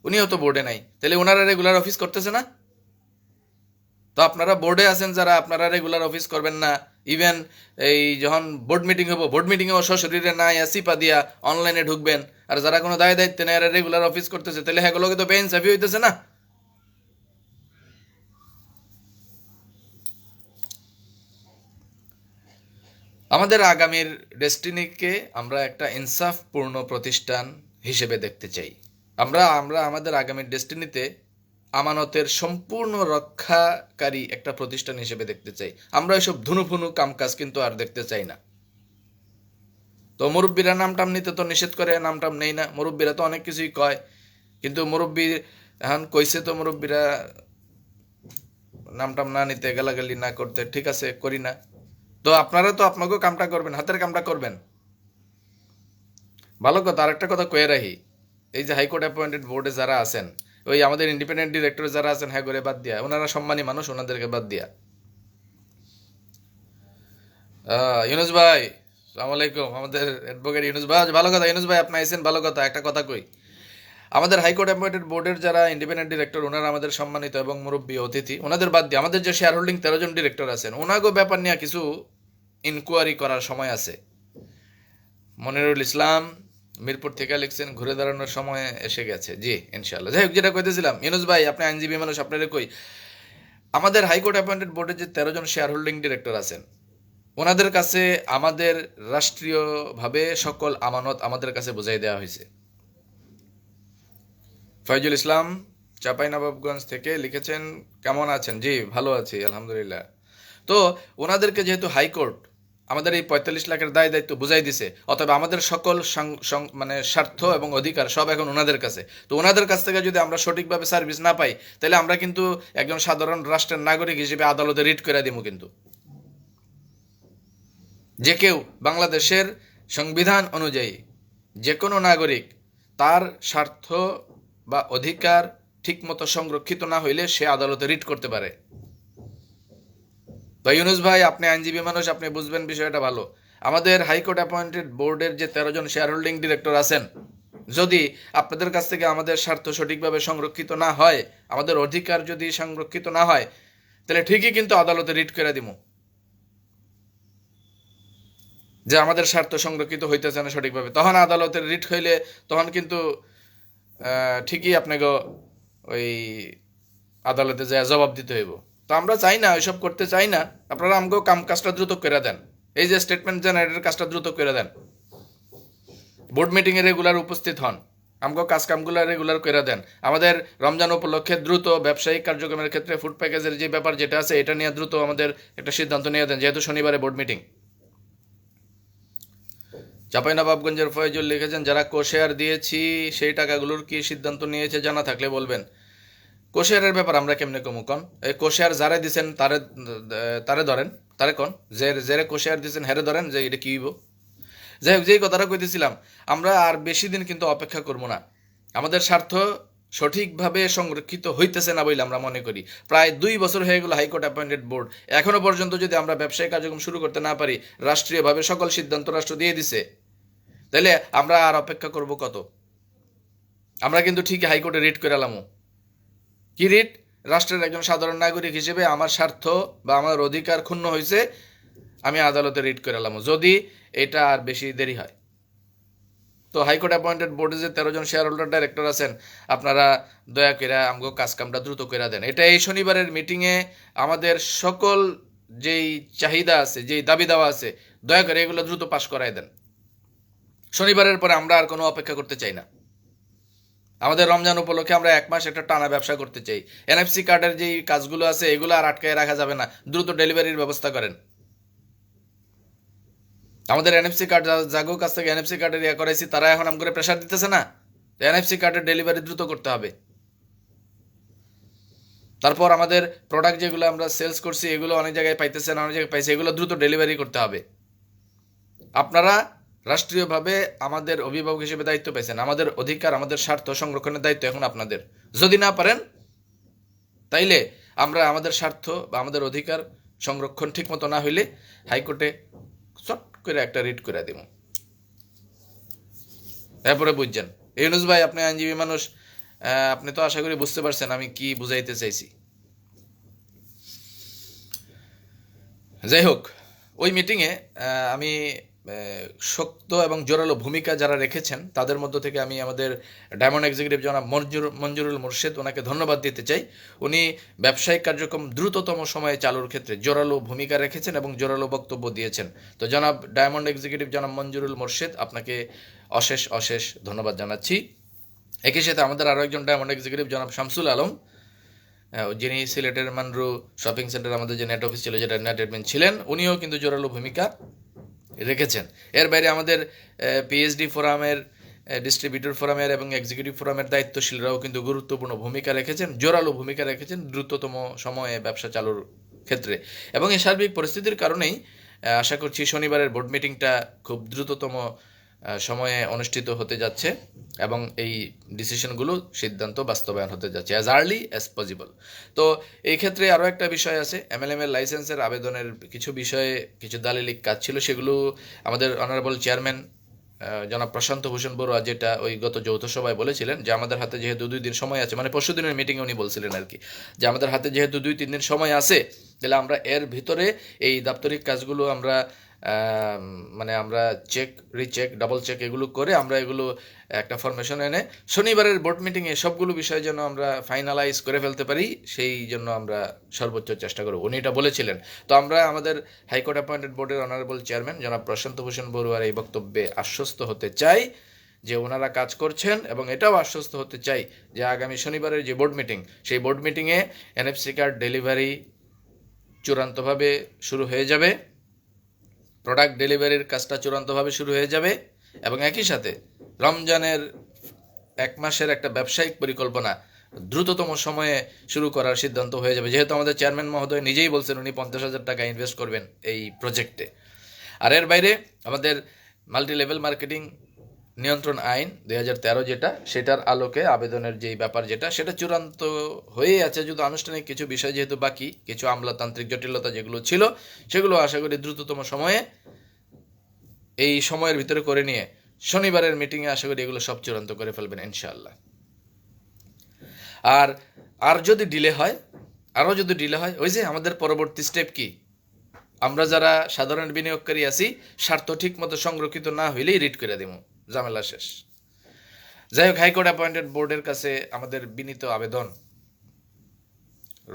উনিও তো বোর্ডে নাই, তাহলে ওনারা রেগুলার অফিস করতেছে না? তো আপনারা বোর্ডে আছেন যারা, আপনারা রেগুলার অফিস করবেন না। ইভেন এই যখন বোর্ড মিটিং হবো, বোর্ড মিটিংয়েও সশরীরে না সিপা দিয়া অনলাইনে ঢুকবেন। আর যারা কোনো দায় দায়িত্ব নেই, আর রেগুলার অফিস করতেছে, তাহলে হ্যাঁ, তো বেইনসাফি হইতেছে না? আমাদের আগামীর ডেস্টিনিকে আমরা একটা ইনসাফপূর্ণ প্রতিষ্ঠান হিসেবে দেখতে চাই। আমরা আমরা আমাদের আগামীর ডেস্টিনিতে আমানতের সম্পূর্ণ রক্ষাকারী একটা প্রতিষ্ঠান হিসেবে দেখতে চাই। আমরা এসব ধুনুফুনু কামকাজ কিন্তু আর দেখতে চাই না। তো মুরব্বীরা নামটাম নিতে তো নিষেধ করে, নামটাম নেই না। মুরব্বীরা তো অনেক কিছুই কয়, কিন্তু মুরব্বী এখন কইছে, তো মুরব্বীরা নামটাম না নিতে, গালাগালি না করতে, ঠিক আছে করি না। তো আপনারা তো আপনাকেও কামটা করবেন, হাতের কামটা করবেন। ভালো কথা। আরেকটা কথা কয়ে রাখি, এই যে হাইকোর্ট অ্যাপয়েন্টেড বোর্ডে যারা আছেন, ওই আমাদের ইন্ডিপেন্ডেন্ট ডিরেক্টর যারা আছেন, হ্যাঁ করে বাদ দিয়া, ওনারা সম্মানী মানুষ, ওনাদেরকে বাদ দিয়া। ইউনুস ভাই, সালাম আলাইকুম। আমাদের অ্যাডভোকেট ইউনুস ভাই, ভালো কথা। ইউনুস ভাই আপনি আইছেন, ভালো কথা। একটা কথা কই, আমাদের হাইকোর্ট অ্যাপয়েন্টেড বোর্ডের যারা ইন্ডিপেন্ডেন্ট ডিরেক্টর, ওনারা আমাদের সম্মানিত এবং মুরব্বী অতিথি। ওনাদের বাদ দিয়ে আমাদের যে শেয়ার হোল্ডিং 13 জন ডিরেক্টর আছেন, ওনাগো ব্যাপার নিয়ে কিছু ইনকোয়ারি করার সময় আছে। মনিরুল ইসলাম মিরপুর থেকে লিখছেন, ঘুরে দাঁড়ানোর সময় এসে গেছে। জি ইনশাআল্লাহ। যাই হোক, যেটা কইতেছিলাম, ইউনুস ভাই আপনি আইনজীবী মানুষ, আপনারা কই, আমাদের হাইকোর্ট অ্যাপয়েন্টেড বোর্ডের যে 13 জন শেয়ার হোল্ডিং ডিরেক্টর আছেন, ওনাদের কাছে আমাদের রাষ্ট্রীয়ভাবে সকল আমানত আমাদের কাছে বুঝাই দেওয়া হয়েছে। ফয়জুল ইসলাম চাঁপাইনবাবগঞ্জ থেকে লিখেছেন, কেমন আছেন? জি ভালো আছি আলহামদুলিল্লাহ। তো ওনাদেরকে যেহেতু হাইকোর্ট আমাদের এই 45 লাখের দায় দায়িত্ব বুঝাই দিছে, অথবা আমাদের সকল মানে স্বার্থ এবং অধিকার সব এখন ওনাদের কাছে। তো ওনাদের কাছ থেকে যদি আমরা সঠিকভাবে সার্ভিস না পাই, তাহলে আমরা কিন্তু একজন সাধারণ রাষ্ট্রের নাগরিক হিসেবে আদালতে রিট করে দিব। কিন্তু যে কেউ বাংলাদেশের সংবিধান অনুযায়ী যে কোনো নাগরিক, তার স্বার্থ বা অধিকার ঠিকমতো সংরক্ষিত না হইলে সে আদালতে রিট করতে পারে। তো ইউনুস ভাই আপনি আইনজীবী মানুষ, আপনি বুঝবেন বিষয়টা ভালো। আমাদের হাইকোর্ট অ্যাপয়েন্টেড বোর্ডের যে 13 জন শেয়ার হোল্ডিং ডিরেক্টর আছেন, যদি আপনাদের কাছ থেকে আমাদের স্বার্থ সঠিকভাবে সংরক্ষিত না হয়, আমাদের অধিকার যদি সংরক্ষিত না হয়, তাহলে ঠিকই কিন্তু আদালতে রিট করে দিব যে আমাদের স্বার্থ সংরক্ষিত হইতেছে না সঠিকভাবে। তখন আদালতের রিট হইলে তখন কিন্তু ঠিকই আপনাকে ওই আদালতে যায় জবাব দিতে হইব। তো আমরা চাই না, ওইসব করতে চাই না। আপনারা আমাকেও কাজটা দ্রুত করে দেন। এই যে স্টেটমেন্ট জেনারেটের কাজটা দ্রুত করে দেন, বোর্ড মিটিংয়ে রেগুলার উপস্থিত হন, আমাকেও কামগুলো রেগুলার করে দেন। আমাদের রমজান উপলক্ষে দ্রুত ব্যবসায়িক কার্যক্রমের ক্ষেত্রে ফুড প্যাকেজের যে ব্যাপার যেটা আছে, এটা নিয়ে দ্রুত আমাদের একটা সিদ্ধান্ত নিয়ে দেন, যেহেতু শনিবারে বোর্ড মিটিং। চাঁপাইনবাবগঞ্জের ফয়জুল লিখেছেন, যারা কোশেয়ার দিয়েছি সেই টাকাগুলোর কি সিদ্ধান্ত নিয়েছে জানা থাকলে বলবেন। কোশেয়ারের ব্যাপার আমরা কেমনে কমু কন? এই কোশেয়ার যারা দিচ্ছেন তারে তারে ধরেন, তারে কন যে জেরে কোশেয়ার দিচ্ছেন হেরে ধরেন, যে এটা কি হইব। যাই হোক, যেই কথাটা কইতেছিলাম, আমরা আর বেশি দিন কিন্তু অপেক্ষা করবো না। আমাদের স্বার্থ সঠিকভাবে সংরক্ষিত হইতেছে না বলে আমরা মনে করি। প্রায় 2 বছর হয়ে গেল হাইকোর্ট অ্যাপয়েন্টেড বোর্ড, এখনো পর্যন্ত যদি আমরা ব্যবসায়িক কার্যক্রম শুরু করতে না পারি, রাষ্ট্রীয়ভাবে সকল সিদ্ধান্ত রাষ্ট্র দিয়ে দিছে, তাহলে আমরা আর অপেক্ষা করব কত? আমরা কিন্তু ঠিকই হাইকোর্টে রিট করে এলামও। কি রিট? রাষ্ট্রের একজন সাধারণ নাগরিক হিসেবে আমার স্বার্থ বা আমার অধিকার ক্ষুণ্ণ হয়েছে, আমি আদালতে রিট করে এলামও, যদি এটা আর বেশি দেরি হয়। তো হাইকোর্ট অ্যাপয়েন্টেড বোর্ডে যে 13 জন শেয়ার হোল্ডার ডাইরেক্টর আছেন, আপনারা দয়া করে আমাকে কাজকামটা দ্রুত করে দেন। এটা এই শনিবারের মিটিংয়ে আমাদের সকল যেই চাহিদা আছে, যেই দাবি দাওয়া আছে, দয়া করে এগুলো দ্রুত পাশ করায় দেন। শনিবারের পরে আমরা আর কোনো অপেক্ষা করতে চাই না। আমাদের রমজান উপলক্ষে আমরা 1 মাস একটা টানা ব্যবসা করতে চাই। এনএফসি কার্ডের যেই কাজগুলো আছে, এগুলো আর আটকায় রাখা যাবে না, দ্রুত ডেলিভারির ব্যবস্থা করেন। আমাদের এনএফসি কার্ড জাগো কাছ থেকে এনএফসি কার্ডের ইয়ে করাইছি, তারা এখন আম করে প্রেশার দিতেছে না। এনএফসি কার্ডের ডেলিভারি দ্রুত করতে হবে। তারপর আমাদের প্রোডাক্ট যেগুলো আমরা সেলস করছি, এগুলো অনেক জায়গায় পাইতেছে না, অনেক জায়গায় পাইছে, এগুলো দ্রুত ডেলিভারি করতে হবে। আপনারা রাষ্ট্রীয়ভাবে আমাদের অভিভাবক হিসেবে দায়িত্ব পেয়েছেন, আমাদের অধিকার, আমাদের স্বার্থ সংরক্ষণের দায়িত্ব এখন আপনাদের। যদি না পারেন, তাইলে আমরা আমাদের স্বার্থ বা আমাদের অধিকার সংরক্ষণ ঠিকমতো না হইলে হাইকোর্টে চট করে একটা রিট করে দিব। এরপরে বুঝছেন ইউনুস ভাই, আপনি আইনজীবী মানুষ, আপনি তো আশা করি বুঝতে পারছেন আমি কি বুঝাইতে চাইছি। যাই হোক, ওই মিটিংয়ে আমি শক্ত এবং জোরালো ভূমিকা যারা রেখেছেন তাদের মধ্য থেকে আমি আমাদের ডায়মন্ড এক্সিকিউটিভ জনাব মঞ্জুরুল মোর্শেদ ওনাকে ধন্যবাদ দিতে চাই। উনি ব্যবসায়িক কার্যক্রম দ্রুততম সময়ে চালুর ক্ষেত্রে জোরালো ভূমিকা রেখেছেন এবং জোরালো বক্তব্য দিয়েছেন। তো জনাব ডায়মন্ড এক্সিকিউটিভ জনাব মঞ্জুরুল মোর্শেদ, আপনাকে অশেষ অশেষ ধন্যবাদ জানাচ্ছি। একই সাথে আমাদের আরও একজন ডায়মন্ড এক্সিকিউটিভ জনাব শামসুল আলম, যিনি সিলেটের মানরু শপিং সেন্টার আমাদের যে নেট অফিস ছিল, যেটা নেট অ্যাডমিন ছিলেন, উনিও কিন্তু জোরালো ভূমিকা রেখেছেন। এর বাইরে আমাদের পিএইচডি ফোরামের, ডিস্ট্রিবিউটর ফোরামের এবং এক্সিকিউটিভ ফোরামের দায়িত্বশীলরাও কিন্তু গুরুত্বপূর্ণ ভূমিকা রেখেছেন, জোরালো ভূমিকা রেখেছেন দ্রুততম সময়ে ব্যবসা চালুর ক্ষেত্রে। এবং এই সার্বিক পরিস্থিতির কারণেই আশা করছি শনিবারের বোর্ড মিটিংটা খুব দ্রুততম সময়ে অনুষ্ঠিত হতে যাচ্ছে এবং এই ডিসিশনগুলো সিদ্ধান্ত বাস্তবায়ন হতে যাচ্ছে অ্যাজ আর্লি অ্যাজ পসিবল। তো এই ক্ষেত্রে আরও একটা বিষয় আছে, এমএলএম এর লাইসেন্সের আবেদনের কিছু বিষয়ে কিছু দালিলিক কাজ ছিল, সেগুলো আমাদের অনারেবল চেয়ারম্যান জনাব প্রশান্ত ভূষণ বড়ুয়া যেটা ওই গত যৌথ সভায় বলেছিলেন যে আমাদের হাতে যেহেতু 2 দিন সময় আছে, মানে পরশু দিনের মিটিংয়ে উনি বলছিলেন আর কি, যে আমাদের হাতে যেহেতু 2-3 দিন সময় আছে, তাহলে আমরা এর ভিতরে এই দাপ্তরিক কাজগুলো আমরা মানে আমরা চেক, রিচেক, ডাবল চেক এগুলো করে আমরা এগুলো একটা ফরমেশন এনে শনিবারের বোর্ড মিটিংয়ে সবগুলো বিষয় যেন আমরা ফাইনালাইজ করে ফেলতে পারি, সেই জন্য আমরা সর্বোচ্চ চেষ্টা করব, উনি এটা বলেছিলেন। তো আমরা আমাদের হাইকোর্ট অ্যাপয়েন্টেড বোর্ডের অনারেবল চেয়ারম্যান জনাব প্রশান্ত ভূষণ বড়ুয়ার এই বক্তব্যে আশ্বস্ত হতে চাই যে ওনারা কাজ করছেন, এবং এটাও আশ্বস্ত হতে চাই যে আগামী শনিবারের যে বোর্ড মিটিং, সেই বোর্ড মিটিংয়ে এনএফসি কার্ড ডেলিভারি চূড়ান্তভাবে শুরু হয়ে যাবে, প্রোডাক্ট ডেলিভারির কাজটা চূড়ান্তভাবে শুরু হয়ে যাবে, এবং একই সাথে রমজানের 1 মাসের একটা ব্যবসায়িক পরিকল্পনা দ্রুততম সময়ে শুরু করার সিদ্ধান্ত হয়ে যাবে, যেহেতু আমাদের চেয়ারম্যান মহোদয় নিজেই বলছেন উনি 50,000 টাকা ইনভেস্ট করবেন এই প্রজেক্টে। আর এর বাইরে আমাদের মাল্টি লেভেল মার্কেটিং নিয়ন্ত্রণ আইন 2013 যেটা, সেটার আলোকে আবেদনের যেই ব্যাপার যেটা, সেটা চূড়ান্ত হয়েই আছে, যদি আনুষ্ঠানিক কিছু বিষয় যেহেতু বাকি, কিছু আমলাতান্ত্রিক জটিলতা যেগুলো ছিল সেগুলো আশা করি দ্রুততম সময়ে এই সময়ের ভিতরে করে নিয়ে শনিবারের মিটিংয়ে আশা করি এগুলো সব চূড়ান্ত করে ফেলবেন ইনশাআল্লাহ। আর যদি ডিলে হয়, আরও যদি ডিলে হয়, ওই যে আমাদের পরবর্তী স্টেপ কি, আমরা যারা সাধারণ বিনিয়োগকারী আছি স্বার্থ ঠিক মতো সংরক্ষিত না হইলেই রিট করে দেবো, ঝামেলা শেষ। যাই হোক, হাইকোর্ট অ্যাপয়েন্টেড বোর্ডের কাছে আমাদের বিনীত আবেদন,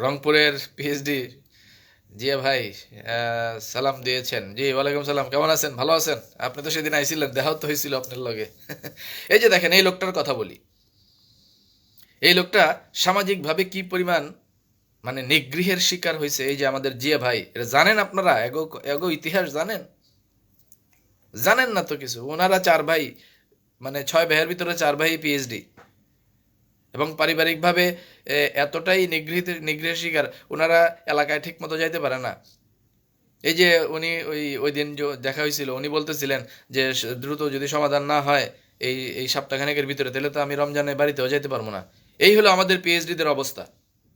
রংপুরের পিএইচডি জিয়া ভাই সালাম দিয়েছেন। জি ওয়ালাইকুম সালাম, কেমন আছেন? ভালো আছেন? আপনি তো সেদিন আইছিলেন, দেখাও তো হয়েছিল আপনার লগে। এই যে দেখেন, এই লোকটার কথা বলি, এই লোকটা সামাজিকভাবে কি পরিমাণ মানে নিগৃহের শিকার হয়েছে, এই যে আমাদের জিয়া ভাই, এটা জানেন আপনারা? এগো ইতিহাস জানেন? জানেন না তো কিছু। ওনারা 4 ভাই, মানে 6 ভাইয়ের ভিতরে 4 ভাই পিএইচডি, এবং পারিবারিকভাবে এতটাই নিগৃহের শিকার, ওনারা এলাকায় ঠিক মতো যাইতে পারে না। এই যে উনি ওই দিন দেখা হয়েছিল, উনি বলতেছিলেন যে দ্রুত যদি সমাধান না হয় এই সপ্তাহখানেকের ভিতরে, তাহলে তো আমি রমজানে বাড়িতেও যাইতে পারবো না। এই হলো আমাদের পিএইচডিদের অবস্থা,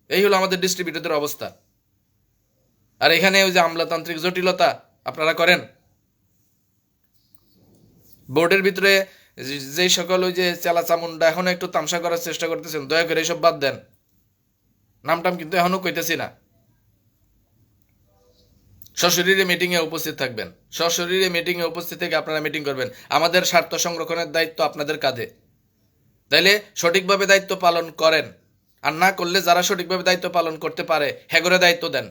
এই হলো আমাদের ডিস্ট্রিবিউটরদের অবস্থা। আর এখানে ওই যে আমলাতান্ত্রিক জটিলতা আপনারা করেন। বোর্ডের ভিতরে যে সকল ওই যে চেলা চামুন্ডা এখনো একটু তামসা করার চেষ্টা করতেছেন, দয়া করে এসব বাদ দেন। নামটাম কিন্তু এখনো কইতেছি না। সশরীরে মিটিংয়ে উপস্থিত থাকবেন, সশরীরে মিটিংয়ে উপস্থিত থেকে আপনারা মিটিং করবেন। আমাদের স্বার্থ সংরক্ষণের দায়িত্ব আপনাদের কাঁধে, তাইলে সঠিকভাবে দায়িত্ব পালন করেন। আর না করলে যারা সঠিকভাবে দায়িত্ব পালন করতে পারে হেগরে দায়িত্ব দেন।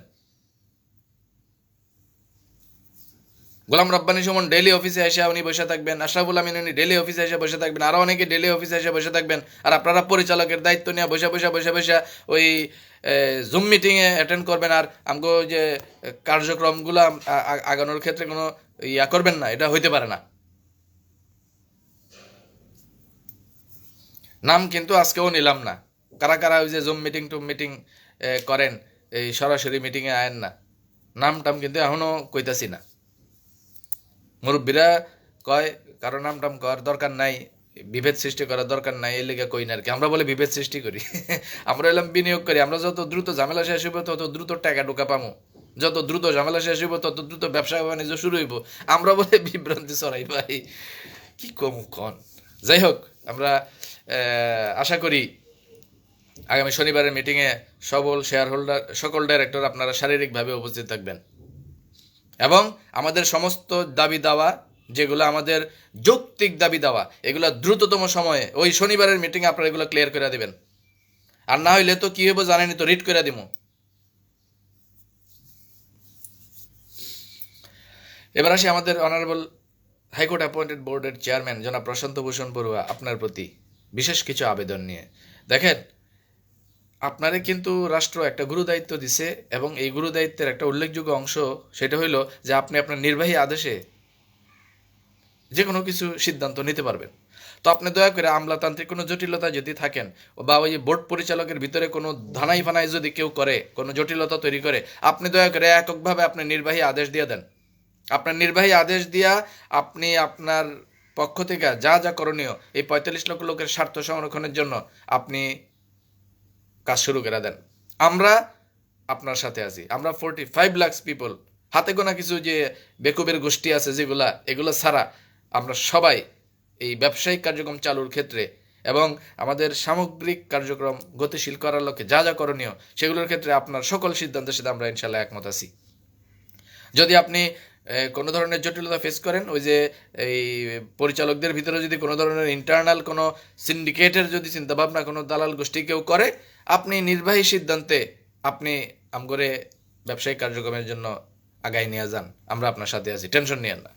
গোলাম রব্বানী সুমন ডেইলি অফিসে এসে উনি বসে থাকবেন, আশরাফুল আমিন উনি ডেইলি অফিসে এসে বসে থাকবেন, আরও অনেকে ডেইলি অফিসে এসে বসে থাকবেন। আর আপনারা পরিচালকের দায়িত্ব নিয়ে বসে বসে ওই জুম মিটিংয়ে অ্যাটেন্ড করবেন, আর আমগো যে কার্যক্রমগুলো আগানোর ক্ষেত্রে কোনো ইয়া করবেন না, এটা হইতে পারে না। নাম কিন্তু আজকেও নিলাম না, কারা কারা ওই যে জুম মিটিং করেন, এই সরাসরি মিটিংয়ে আয়েন না, নাম টাম কিন্তু এখনও কইতাছি না। মুরব্বীরা কয় কারো নাম টাম করার দরকার নাই, বিভেদ সৃষ্টি করার দরকার নাই, এই লেগে কই না আর কি। আমরা বলে বিভেদ সৃষ্টি করি। আমরা এলাম বিনিয়োগ করি, আমরা যত দ্রুত ঝামেলা শেষ হইব তত দ্রুত টাকা ঢোকা পামো, যত দ্রুত ঝামেলা শেষ হইব তত দ্রুত ব্যবসা বাণিজ্য শুরু হইব। আমরা বলে বিভ্রান্তি ছড়াই ভাই, কি কম কন। যাই হোক, আমরা আশা করি আগামী শনিবারের মিটিংয়ে সকল ডাইরেক্টর আপনারা শারীরিকভাবে উপস্থিত থাকবেন, এবং আমাদের সমস্ত দাবি দাওয়া যেগুলো আমাদের যৌক্তিক দাবি দেওয়া, এগুলো দ্রুততম সময়ে ওই শনিবারের মিটিংয়ে আপনারা এগুলো ক্লিয়ার করে দেবেন। আর না হইলে তো কি হইব জানেনি তো, রিট করে দিব। এবার আসি আমাদের অনারেবল হাইকোর্ট অ্যাপয়েন্টেড বোর্ডের চেয়ারম্যান জনাব প্রশান্ত ভূষণ বড়ুয়া আপনার প্রতি বিশেষ কিছু আবেদন নিয়ে। দেখেন, আপনারে কিন্তু রাষ্ট্র একটা গুরু দায়িত্ব দিছে, এবং এই গুরু দায়িত্বের একটা উল্লেখযোগ্য অংশ সেটা হইল যে আপনি আপনার নির্বাহী আদেশে যে কোনো কিছু সিদ্ধান্ত নিতে পারবেন। তো আপনি দয়া করে আমলাতান্ত্রিক কোনো জটিলতা যদি থাকেন, বা ওই বোর্ড পরিচালকের ভিতরে কোনো ধানাই ফানাই যদি কেউ করে, কোনো জটিলতা তৈরি করে, আপনি দয়া করে এককভাবে আপনি নির্বাহী আদেশ দিয়ে দেন। আপনার নির্বাহী আদেশ দিয়া আপনি আপনার পক্ষ থেকে যা যা করণীয় এই ৪৫ লক্ষ লোকের স্বার্থ সংরক্ষণের জন্য আপনি কাজ শুরু করে দেন। আমরা আপনার সাথে আছি। আমরা 45 লাখ পিপল, হাতে গোনা কিছু যে বেকুবের গোষ্ঠী আছে যেগুলা, এগুলো ছাড়া আমরা সবাই এই ব্যবসায়িক কার্যক্রম চালুর ক্ষেত্রে এবং আমাদের সামগ্রিক কার্যক্রম গতিশীল করার লক্ষ্যে যা যা করণীয় সেগুলোর ক্ষেত্রে আপনার সকল সিদ্ধান্তের সাথে আমরা ইনশাল্লাহ একমত আছি। যদি আপনি কোনো ধরনের জটিলতা ফেস করেন, ওই যে এই পরিচালকদের ভিতরে যদি কোনো ধরনের ইন্টারনাল কোনো সিন্ডিকেটের যদি চিন্তাভাবনা কোনো দালাল গোষ্ঠী কেউ করে, আপনি নির্বাহী সিদ্ধান্তে আপনি আমগরে ব্যবসায়িক কার্যক্রমের জন্য আগাই নিয়ে যান। আমরা আপনার সাথে আছি, টেনশন নিয়েন না।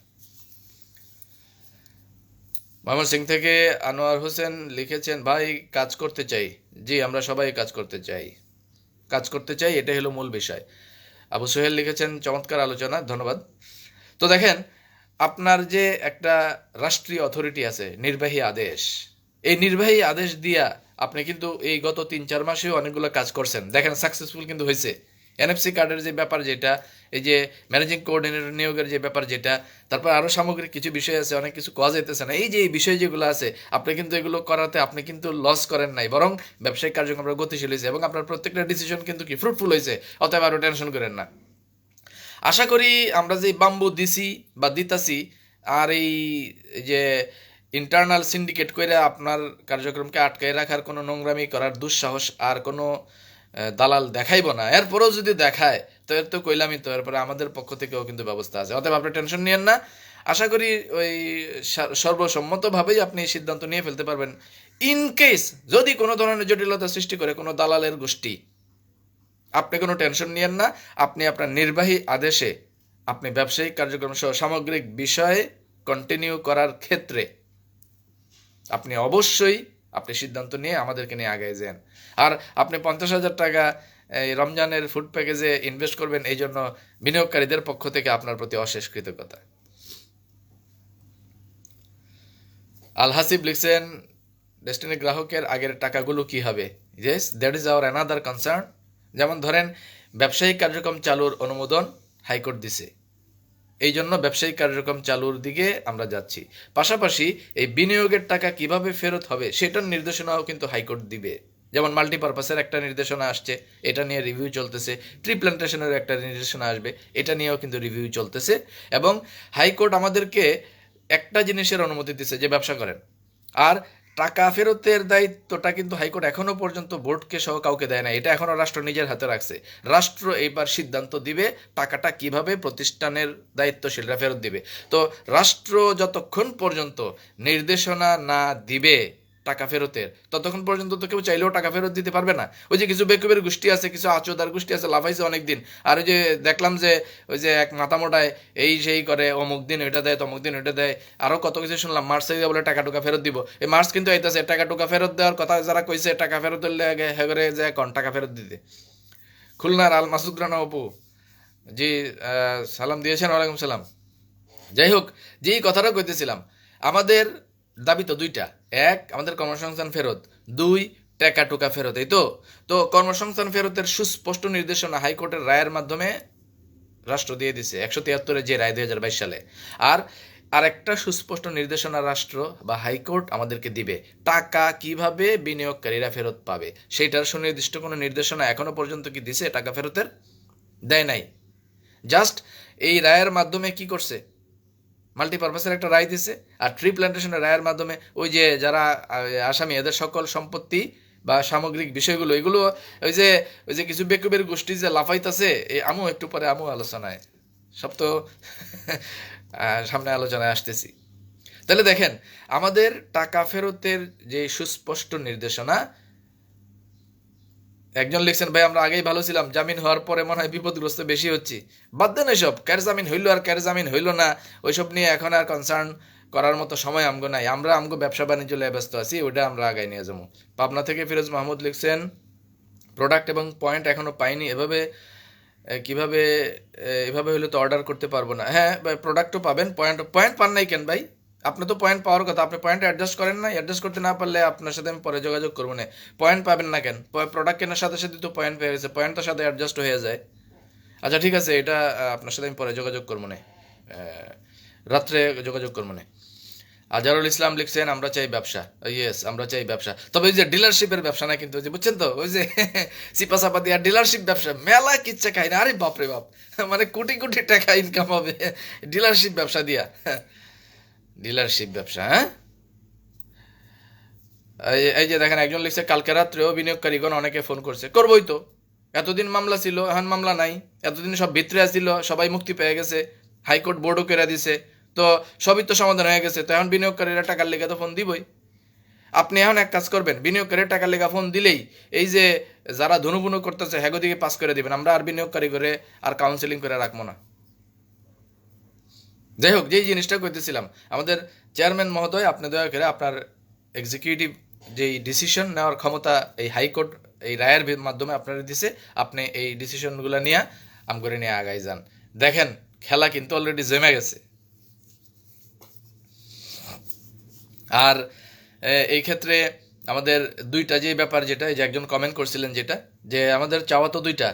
মোহাম্মদ সিং থেকে আনোয়ার হোসেন লিখেছেন, ভাই কাজ করতে চাই। জি, আমরা সবাই কাজ করতে চাই, এটাই হলো মূল বিষয়। আবু সোহেল লিখেছেন, চমৎকার আলোচনা, ধন্যবাদ। তো দেখেন, আপনার যে একটা রাষ্ট্রীয় অথরিটি আছে, নির্বাহী আদেশ, এই নির্বাহী আদেশ দিয়া আপনি কিন্তু এই গত ৩-৪ মাসেও অনেকগুলো কাজ করছেন, দেখেন সাকসেসফুল কিন্তু হয়েছে। এনএফসি কার্ডের যে ব্যাপার যেটা, এই যে ম্যানেজিং কোঅর্ডিনেটর নিয়োগের যে ব্যাপার যেটা, তারপর আরও সামগ্রিক কিছু বিষয় আছে, অনেক কিছু কাজ যেতেছে না। এই যে এই বিষয় যেগুলো আছে, আপনি কিন্তু এগুলো করাতে আপনি কিন্তু লস করেন নাই, বরং ব্যবসায়িক কার্যক্রম গতিশীল হয়েছে, এবং আপনার প্রত্যেকটা ডিসিশন কিন্তু কি ফ্রুটফুল হয়েছে। অতএব আরও টেনশন করেন না। আশা করি আমরা যে বাম্বু দিছি বা দিতাছি, আর এই যে ইন্টারনাল সিন্ডিকেট করে আপনার কার্যক্রমকে আটকায় রাখার কোনো নোংরামি করার দুঃসাহস আর কোনো দালাল দেখাইব না। এরপরেও যদি দেখায় তো এর তো কইলামই তো, এরপরে আমাদের পক্ষ থেকেও কিন্তু ব্যবস্থা আছে। অতএব আপনি টেনশন নিয়েন না। আশা করি ওই সর্বসম্মতভাবেই আপনি সিদ্ধান্ত নিয়ে ফেলতে পারবেন। ইন কেস যদি কোনো ধরনের জটিলতা সৃষ্টি করে কোনো দালালের গোষ্ঠী, আপনি কোনো টেনশন নিয়েন না। আপনি আপনার নির্বাহী আদেশে আপনি ব্যবসায়িক কার্যক্রম সহ সামগ্রিক বিষয়ে কন্টিনিউ করার ক্ষেত্রে আপনি অবশ্যই আপনি সিদ্ধান্ত নিয়ে আমাদেরকে নিয়ে আগায় যান। আর আপনি 50,000 টাকা এই রমজানের ফুড প্যাকেজে ইনভেস্ট করবেন, এই জন্য বিনিয়োগকারীদের পক্ষ থেকে আপনার প্রতি অশেষ কৃতজ্ঞতা। আল হাসিব লিখছেন, ডেস্টিনি গ্রাহকের আগের টাকাগুলো কি হবে? Yes, that is our another concern. যেমন ধরেন, ব্যবসায়িক কার্যক্রম চালুর অনুমোদন হাইকোর্ট দিছে, এই জন্য ব্যবসায়িক কার্যক্রম চালুর দিকে আমরা যাচ্ছি। পাশাপাশি এই বিনিয়োগের টাকা কিভাবে ফেরত হবে সেটার নির্দেশনাও কিন্তু হাইকোর্ট দিবে। যেমন মাল্টিপারপাসের একটা নির্দেশনা আসছে, এটা নিয়ে রিভিউ চলতেছে। ট্রি প্ল্যান্টেশনের একটা নির্দেশনা আসবে, এটা নিয়েও কিন্তু রিভিউ চলতেছে। এবং হাইকোর্ট আমাদেরকে একটা জিনিসের অনুমতি দিচ্ছে, যে ব্যবসা করেন। আর টাকা ফেরতের দায়িত্বটা কিন্তু হাইকোর্ট এখনো পর্যন্ত বোর্ডকে সহ কাউকে দেয় না, এটা এখনো রাষ্ট্র নিজের হাতে রাখছে। রাষ্ট্র এইবার সিদ্ধান্ত দিবে টাকাটা কিভাবে প্রতিষ্ঠানের দায়িত্বশীলরা ফেরত দিবে। তো রাষ্ট্র যতক্ষণ পর্যন্ত নির্দেশনা না দিবে টাকা ফেরতের, ততক্ষণ পর্যন্ত তো কেউ চাইলেও টাকা ফেরত দিতে পারবে না। ওই যে কিছু বেকুবের গোষ্ঠী আছে, কিছু আচোদার গোষ্ঠী আছে, লাফাইছে অনেকদিন। আর ওই যে দেখলাম যে ওই যে এক মাথা মোটায় এই সেই করে, অমুক দিন ওইটা দেয়, তমুক দিন ওইটা দেয়, আরও কত কিছু শুনলাম। মার্চ থেকে বলে টাকা টুকা ফেরত দিব। এই মার্চ কিন্তু আইতাছে, টাকা টুকা ফেরত দেওয়ার কথা যারা কইছে, টাকা ফেরত দিলে হেগরে যে কন টাকা ফেরত দিতে। খুলনার আল মাসুদ রানা অপু জি সালাম দিয়েছেন, ওয়ালাইকুম সালাম। যাই হোক, যেই কথাটা কইতেছিলাম, আমাদের দাবি তো দুইটা। এক, আমাদের কর্মসংস্থান ফেরত। দুই, টাকা টুকা ফেরত। এই তো তো কর্মসংস্থান ফেরতের সুস্পষ্ট নির্দেশনা হাইকোর্টের রায়ের মাধ্যমে রাষ্ট্র দিয়ে দিছে, 173-এর যে রায় 2022 সালে। আর আরেকটা সুস্পষ্ট নির্দেশনা রাষ্ট্র বা হাইকোর্ট আমাদেরকে দিবে, টাকা কিভাবে বিনিয়োগকারীরা ফেরত পাবে সেইটার সুনির্দিষ্ট কোনো নির্দেশনা এখনো পর্যন্ত কি দিছে? টাকা ফেরতের দেয় নাই। জাস্ট এই রায়ের মাধ্যমে কি করছে, মাল্টিপারপাসের একটা রায় দিছে। আর ট্রি প্ল্যান্টেশনের রায়ের মাধ্যমে ওই যে যারা আসামি, এদের সকল সম্পত্তি বা সামগ্রিক বিষয়গুলো, এগুলো ওই যে কিছু বেকুবের গোষ্ঠী যে লাফাইতাছে, আমু একটু পরে আমু আলোচনায়, সব তো সামনে আলোচনায় আসতেছি। তাহলে দেখেন, আমাদের টাকা ফেরতের যে সুস্পষ্ট নির্দেশনা, একজন লিখছেন ভাই আমরা আগেই ভালো ছিলাম, জামিন হওয়ার পরে মনে হয় বিপদগ্রস্ত বেশি হচ্ছি। বাদ দেন এসব, কার জামিন হইলো আর কার জামিন হইলো না, ওইসব নিয়ে এখন আর কনসার্ন করার মতো সময় আমগো নাই। আমরা আমগো ব্যবসা বাণিজ্য লয়ে ব্যস্ত আছি, ওইটা আমরা আগায় নিয়ে যাবো। পাবনা থেকে ফিরোজ মাহমুদ লিখছেন প্রোডাক্ট এবং পয়েন্ট এখনো পাইনি, এভাবে কিভাবে এভাবে হলে তো অর্ডার করতে পারবো না। হ্যাঁ, প্রোডাক্টও পাবেন, পয়েন্ট পয়েন্ট পান নাই কেন ভাই? আপনি তো পয়েন্ট পাওয়ার কথা, আপনি পয়েন্ট অ্যাডজাস্ট করেন না। অ্যাডজাস্ট করতে না পারলে আপনার সাথে আমি পরে যোগাযোগ করবো না। পয়েন্ট পাবেন না কেন? প্রোডাক্ট কেনার সাথে সাথে তো পয়েন্ট পেয়ে গেছে, পয়েন্ট তো সাথে অ্যাডজাস্ট হয়ে যায়। আচ্ছা ঠিক আছে, এটা আপনার সাথে আমি পরে যোগাযোগ করবো না, রাত্রে যোগাযোগ করবো না। আজহারুল ইসলাম লিখছেন আমরা চাই ব্যবসা। ইয়েস, আমরা চাই ব্যবসা, তবে ওই যে ডিলারশিপের ব্যবসা না কিন্তু, ওই যে বুঝছেন তো, ওই যে সিপা সাপা দিয়া ডিলারশিপ ব্যবসা, মেলা কিচ্ছা খাই না। আরে বাপরে বাপ, মানে কোটি কোটি টাকা ইনকাম হবে ডিলারশিপ ব্যবসা দিয়া। ডিলারশিপ ব্যবসা, হ্যাঁ। এই যে দেখেন, একজন লিখছে কালকে রাত্রেও বিনিয়োগকারীগণ অনেকে ফোন করছে। করবোই তো, এতদিন মামলা ছিল, এখন মামলা নাই। এতদিন সব ভিতরে আসছিল, সবাই মুক্তি পেয়ে গেছে, হাইকোর্ট বোর্ডও করে দিছে, তো সবই তো সমাধান হয়ে গেছে। তো এখন বিনিয়োগকারীরা টাকার লেগে তো ফোন দিবই। আপনি এখন এক কাজ করবেন, বিনিয়োগকারীর টাকার লেগা ফোন দিলেই এই যে যারা ধনুবুনু করতেছে হ্যাগো দিকে পাস করে দিবেন। আমরা আর বিনিয়োগকারী করে আর কাউন্সিলিং করে রাখবো না। যাই হোক, যেই জিনিসটা করতেছিলাম, আমাদের চেয়ারম্যান মহোদয় আপনি দয়া করে আপনার এক্সিকিউটিভ যেই ডিসিশন নেওয়ার ক্ষমতা এই হাইকোর্ট এই রায়ের মাধ্যমে আপনারা দিছে, আপনি এই ডিসিশনগুলো নিয়ে করে নিয়ে আগাই যান। দেখেন, খেলা কিন্তু অলরেডি জমে গেছে। আর এই ক্ষেত্রে আমাদের দুইটা যে ব্যাপার, যেটা যে একজন কমেন্ট করছিলেন, যেটা যে আমাদের চাওয়া তো দুইটা,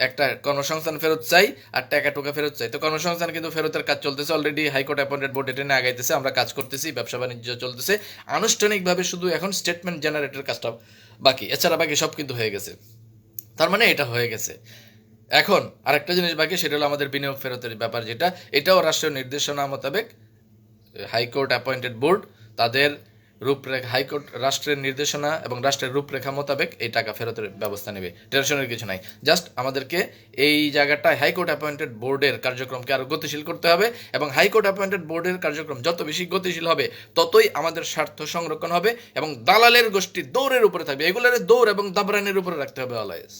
একটা কর্মসংস্থান ফেরত চাই আর টাকা টোকা ফেরত চাই। তো কর্মসংস্থান কিন্তু ফেরতের কাজ চলতেছে অলরেডি, হাইকোর্ট অ্যাপয়েন্টেড বোর্ড এটা নিয়ে আগাইতেছে, আমরা কাজ করতেছি, ব্যবসা বাণিজ্য চলতেছে আনুষ্ঠানিকভাবে, শুধু এখন স্টেটমেন্ট জেনারেটের কাজটা বাকি, এছাড়া বাকি সব কিন্তু হয়ে গেছে। তার মানে এটা হয়ে গেছে। এখন আরেকটা জিনিস বাকি, সেটা হলো আমাদের বিনিয়োগ ফেরতের ব্যাপার, যেটা এটাও রাষ্ট্রীয় নির্দেশনা মোতাবেক হাইকোর্ট অ্যাপয়েন্টেড বোর্ড তাদের রূপরেখা, হাইকোর্ট রাষ্ট্রের নির্দেশনা এবং রাষ্ট্রের রূপরেখা মোতাবেক এই টাকা ফেরতের ব্যবস্থা নেবে। টেনশনের কিছু নাই, জাস্ট আমাদেরকে এই জায়গাটায় হাইকোর্ট অ্যাপয়েন্টেড বোর্ডের কার্যক্রমকে আরও গতিশীল করতে হবে, এবং হাইকোর্ট অ্যাপয়েন্টেড বোর্ডের কার্যক্রম যত বেশি গতিশীল হবে ততই আমাদের স্বার্থ সংরক্ষণ হবে, এবং দালালের গোষ্ঠী দৌড়ের উপরে থাকবে, এগুলোর দৌড় এবং দাবরানের উপরে রাখতে হবে অলওয়েজ।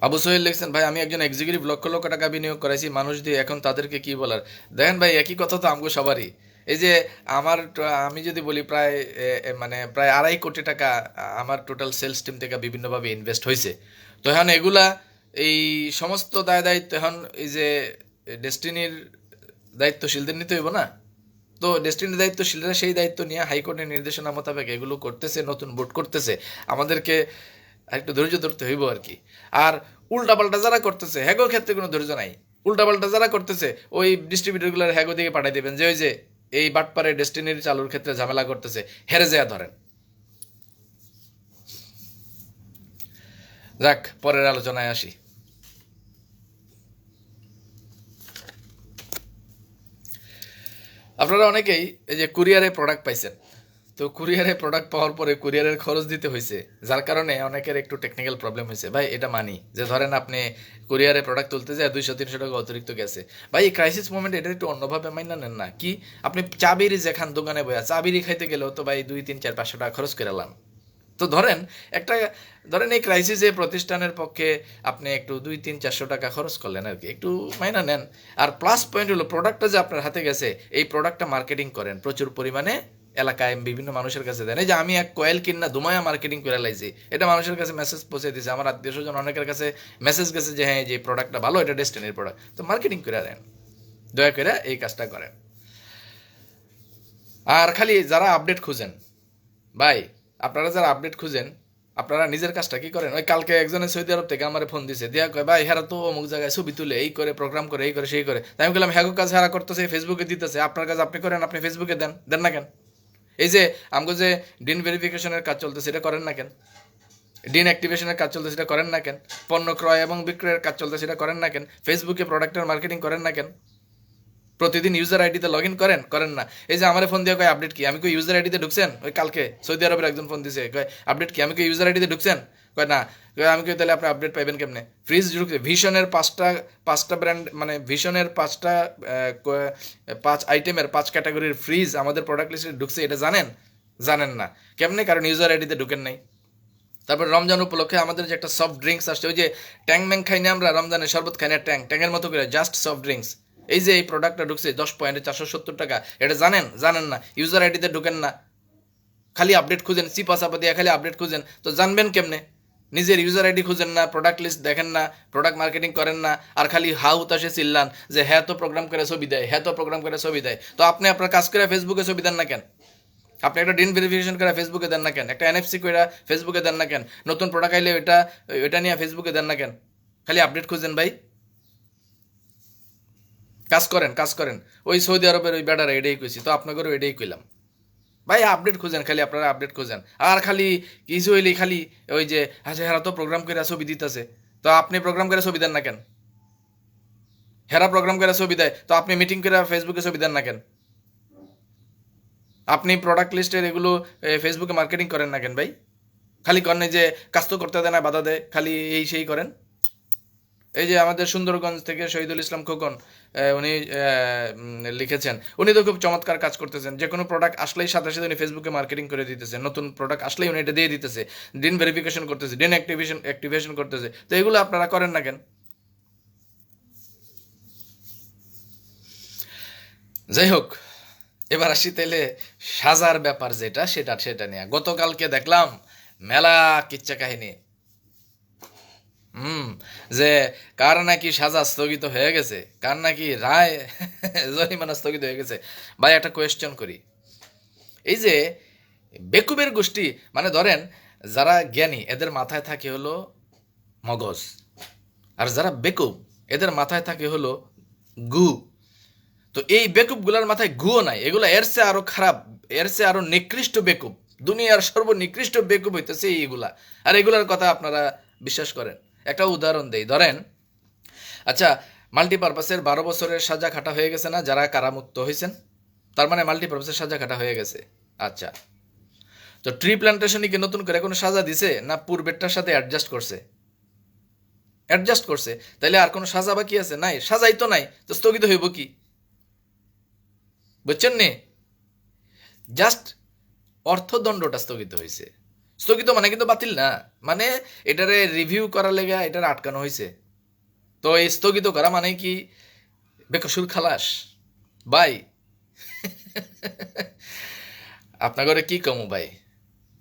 আবু সোহেল লিখছেন ভাই আমি একজন এক্সিকিউটিভ, লক্ষ লক্ষ টাকা বিনিয়োগ করাইছি মানুষ দিয়ে, এখন তাদেরকে কি বলার? দেখেন ভাই, একই কথা তো আমগো সবারই। এই যে আমি যদি বলি প্রায় মানে প্রায় 2.5 কোটি টাকা আমার টোটাল সেলস টিম থেকে বিভিন্নভাবে ইনভেস্ট হয়েছে। তো এখন এগুলা এই সমস্ত দায় দায়িত্ব এখন এই যে ডেস্টিনির দায়িত্বশীলদের নিতে হইব না? তো ডেস্টিনির দায়িত্বশীলরা সেই দায়িত্ব নিয়ে হাইকোর্টের নির্দেশনা মোতাবেক এগুলো করতেছে, নতুন বোর্ড করতেছে, আমাদেরকে একটু ধৈর্য ধরতে হইব আর কি। আর উল্টাপাল্টা যারা করতেছে হ্যাগোর ক্ষেত্রে কোনো ধৈর্য নাই। উল্টাপাল্টা যারা করতেছে ওই ডিস্ট্রিবিউটরগুলোর হ্যাগো দিকে পাঠিয়ে দেবেন, যে ওই যে এই বাটপারে ডেস্টিনির চালুর ক্ষেত্রে ঝামেলা করতেছে, হেরে যেয়া ধরেন। যাক, পরের আলোচনায় আসি। আপনারা অনেকেই এই যে কুরিয়ারে প্রোডাক্ট পাইছেন, তো কুরিয়ারে প্রোডাক্ট পাওয়ার পরে কুরিয়ারের খরচ দিতে হয়েছে, যার কারণে অনেকের একটু টেকনিক্যাল প্রবলেম হয়েছে। ভাই এটা মানি যে ধরেন আপনি কুরিয়ারে প্রোডাক্ট তুলতে যায় 200-300 টাকা অতিরিক্ত গেছে, ভাই এই ক্রাইসিস মোমেন্টে এটা একটু অন্যভাবে মাইনা নেন না কি? আপনি চাবিরি যেখান দোকানে বয়া চাবিরি খাইতে গেলেও তো ভাই 2, 3, 4, 500 টাকা খরচ করে এলাম। তো ধরেন একটা, ধরেন এই ক্রাইসিসে প্রতিষ্ঠানের পক্ষে আপনি একটু 2, 3, 400 টাকা খরচ করলেন আর কি, একটু মাইনা নেন। আর প্লাস পয়েন্ট হলো প্রোডাক্টটা যে আপনার হাতে গেছে, এই প্রোডাক্টটা মার্কেটিং করেন প্রচুর পরিমাণে, এলাকায় বিভিন্ন মানুষের কাছে দেন। এই যে আমি এক কয়েল কিনা দুমায়া মার্কেটিং করে লাইছি, এটা মানুষের কাছে মেসেজ পৌঁছে দিয়েছে, আমার আত্মীয় স্বজন অনেকের কাছে মেসেজ গেছে যে হ্যাঁ যে প্রোডাক্টটা ভালো, এটা ডেস্টিনির প্রোডাক্ট। তো মার্কেটিং করে দেন, দয়া করে এই কাজটা করেন। আর খালি যারা আপডেট খুঁজেন, ভাই আপনারা যারা আপডেট খুঁজেন, আপনারা নিজের কাজটা কি করেন? ওই কালকে একজনের সৌদি আরব থেকে আমার ফোন দিছে, দিয়া কয় ভাই হেরা তো অমুক জায়গায় ছবি তুলে এই করে প্রোগ্রাম করে এই করে সেই করে। তাই আমি বললাম হ্যাগো কাজ হেরা করতেছে ফেসবুকে দিতেছে, আপনার কাজ আপনি করেন, আপনি ফেসবুকে দেন, দেন না কেন? এই যে আমগো যে ডিন ভেরিফিকেশনের কাজ চলতেছে এটা করেন না কেন? ডিন অ্যাক্টিভেশনের কাজ চলতেছে সেটা করেন না কেন? পণ্য ক্রয় এবং বিক্রয়ের কাজ চলতেছে সেটা করেন না কেন? ফেসবুকে প্রোডাক্টের মার্কেটিং করেন না কেন? প্রতিদিন ইউজার আইডিতে লগ ইন করেন করেন না? এই যে আমার ফোন দিয়ে কয় আপডেট কি, আমি কই ইউজার আইডিতে ঢুকছেন? ওই কালকে সৌদি আরবের একজন ফোন দিছে, কয় আপডেট কি, আমি কই ইউজার আইডিতে ঢুকছেন? কয় না। আমি কই তাহলে আপনি আপডেট পাইবেন কেমনে? ফ্রিজ ঢুকছে, ভিশনের পাঁচটা ব্র্যান্ড, মানে ভিশনের পাঁচ আইটেমের 5 ক্যাটাগরির ফ্রিজ আমাদের প্রোডাক্ট লিস্টে ঢুকছে, এটা জানেন? জানেন না। কেমনে? কারণ ইউজার আইডিতে ঢুকেন নাই। তারপর রমজান উপলক্ষে আমাদের যে একটা সফট ড্রিঙ্কস আসছে, ওই যে ট্যাং ম্যাং খাই না আমরা, রমজানের শরবত খাই না, ট্যাংয়ের মতো করে জাস্ট সফট ড্রিঙ্কস, এই যে এই প্রোডাক্টটা ঢুকছে 10 পয়েন্টে 470 টাকা, এটা জানেন? জানেন না। ইউজার আইডিতে ঢুকেন না, খালি আপডেট খুঁজেন, চিপা চাপা দিয়ে খালি আপডেট খুঁজেন, তো জানবেন কেমনে? নিজের ইউজার আইডি খুঁজেন না, প্রোডাক্ট লিস্ট দেখেন না, প্রোডাক্ট মার্কেটিং করেন না, আর খালি হাউ তাসে চিল্লান যে হ্যাঁ তো প্রোগ্রাম করে ছবি দেয়, হ্যাঁ তো প্রোগ্রাম করে ছবি দেয়। তো আপনি আপনার কাজ করে ফেসবুকে ছবি দেন না কেন? আপনি একটা ডিন ভেরিফিকেশন করে ফেসবুকে দেন না কেন? একটা এনএফসি করে ফেসবুকে দেন না কেন? নতুন প্রোডাক্ট আইলে ওইটা নিয়ে ফেসবুকে দেন না কেন? খালি আপডেট খুঁজেন ভাই। কাজ করেন, কাজ করেন। ওই সৌদি আরবের ওই বেড়ারা এটাই কইছি, তো আপনাদেরও এটাই কইলাম ভাই, আপডেট খুঁজেন, খালি আপনারা আপডেট খুঁজেন। আর খালি কিছু হইলেই খালি ওই যে আচ্ছা হেরা তো প্রোগ্রাম করে ছবি দিতেছে, তো আপনি প্রোগ্রাম করে ছবি দেন না কেন? হেরা প্রোগ্রাম করে ছবি দেয়, তো আপনি মিটিং করে ফেসবুকে ছবি দেন না কেন? আপনি প্রোডাক্ট লিস্টের এগুলো ফেসবুকে মার্কেটিং করেন না কেন ভাই? খালি করেন যে কাজ তো করতে দেয় না, বাধা দেয়, খালি এই সেই করেন। এই যে আমাদের সুন্দরগঞ্জ থেকে শহীদুল ইসলাম খোকন, উনি লিখেছেন, উনি তো খুব চমৎকার কাজ করতেছেন। যে কোনো প্রোডাক্ট আসলেই সাথে সাথে উনি ফেসবুকে মার্কেটিং করে দিতেছেন, নতুন প্রোডাক্ট আসলেই উনি এটা দিয়ে দিতেছে, ডিন ভেরিফিকেশন করতেছে, ডিন অ্যাক্টিভেশন করতেছে। তো এগুলো আপনারা করেন না কেন? যাই হোক, এবার আসি তাইলে সাজার ব্যাপার যেটা, সেটা নিয়ে গতকালকে দেখলাম মেলা কিচ্ছা কাহিনী। হুম, যে কার নাকি সাজা স্থগিত হয়ে গেছে, কার নাকি রায় জরিমানা স্থগিত হয়ে গেছে। ভাই একটা কোয়েশ্চেন করি, এই যে বেকুবের গোষ্ঠী, মানে ধরেন যারা জ্ঞানী এদের মাথায় থাকে হলো মগজ, আর যারা বেকুব এদের মাথায় থাকে হলো গু। তো এই বেকুব গুলার মাথায় গুও নাই, এগুলো এর চেয়ে আরো খারাপ, এর চেয়ে আরো নিকৃষ্ট বেকুব, দুনিয়ার সর্বনিকৃষ্ট বেকুব হইতেছে এইগুলা। আর এগুলার কথা আপনারা বিশ্বাস করেন? একটা উদাহরণ দেই, ধরেন আচ্ছা, মাল্টিপারপাসের 12 বছরের সাজা খাটা হয়ে গেছে না যারা কারামুক্ত হয়েছেন? তার মানে মাল্টিপারপাসের সাজা খাটা হয়ে গেছে। আচ্ছা, তো ট্রি প্ল্যান্টেশনে কি নতুন করে কোনো সাজা দিছে, না পূর্বেরটার সাথে অ্যাডজাস্ট করছে? অ্যাডজাস্ট করছে। তাইলে আর কোনো সাজা বাকি আছে? নাই, সাজাই তো নাই, তো স্থগিত হইব কি? বুঝছেন নি? জাস্ট অর্থদণ্ডটা স্থগিত হয়েছে। স্থগিত মানে কিন্তু বাতিল না, মানে এটারে রিভিউ করার লেগে এটারে আটকানো হয়েছে। তো এই স্থগিত করা মানে কি বেকসুর খালাস ভাই? আপনাকে কি কমু ভাই,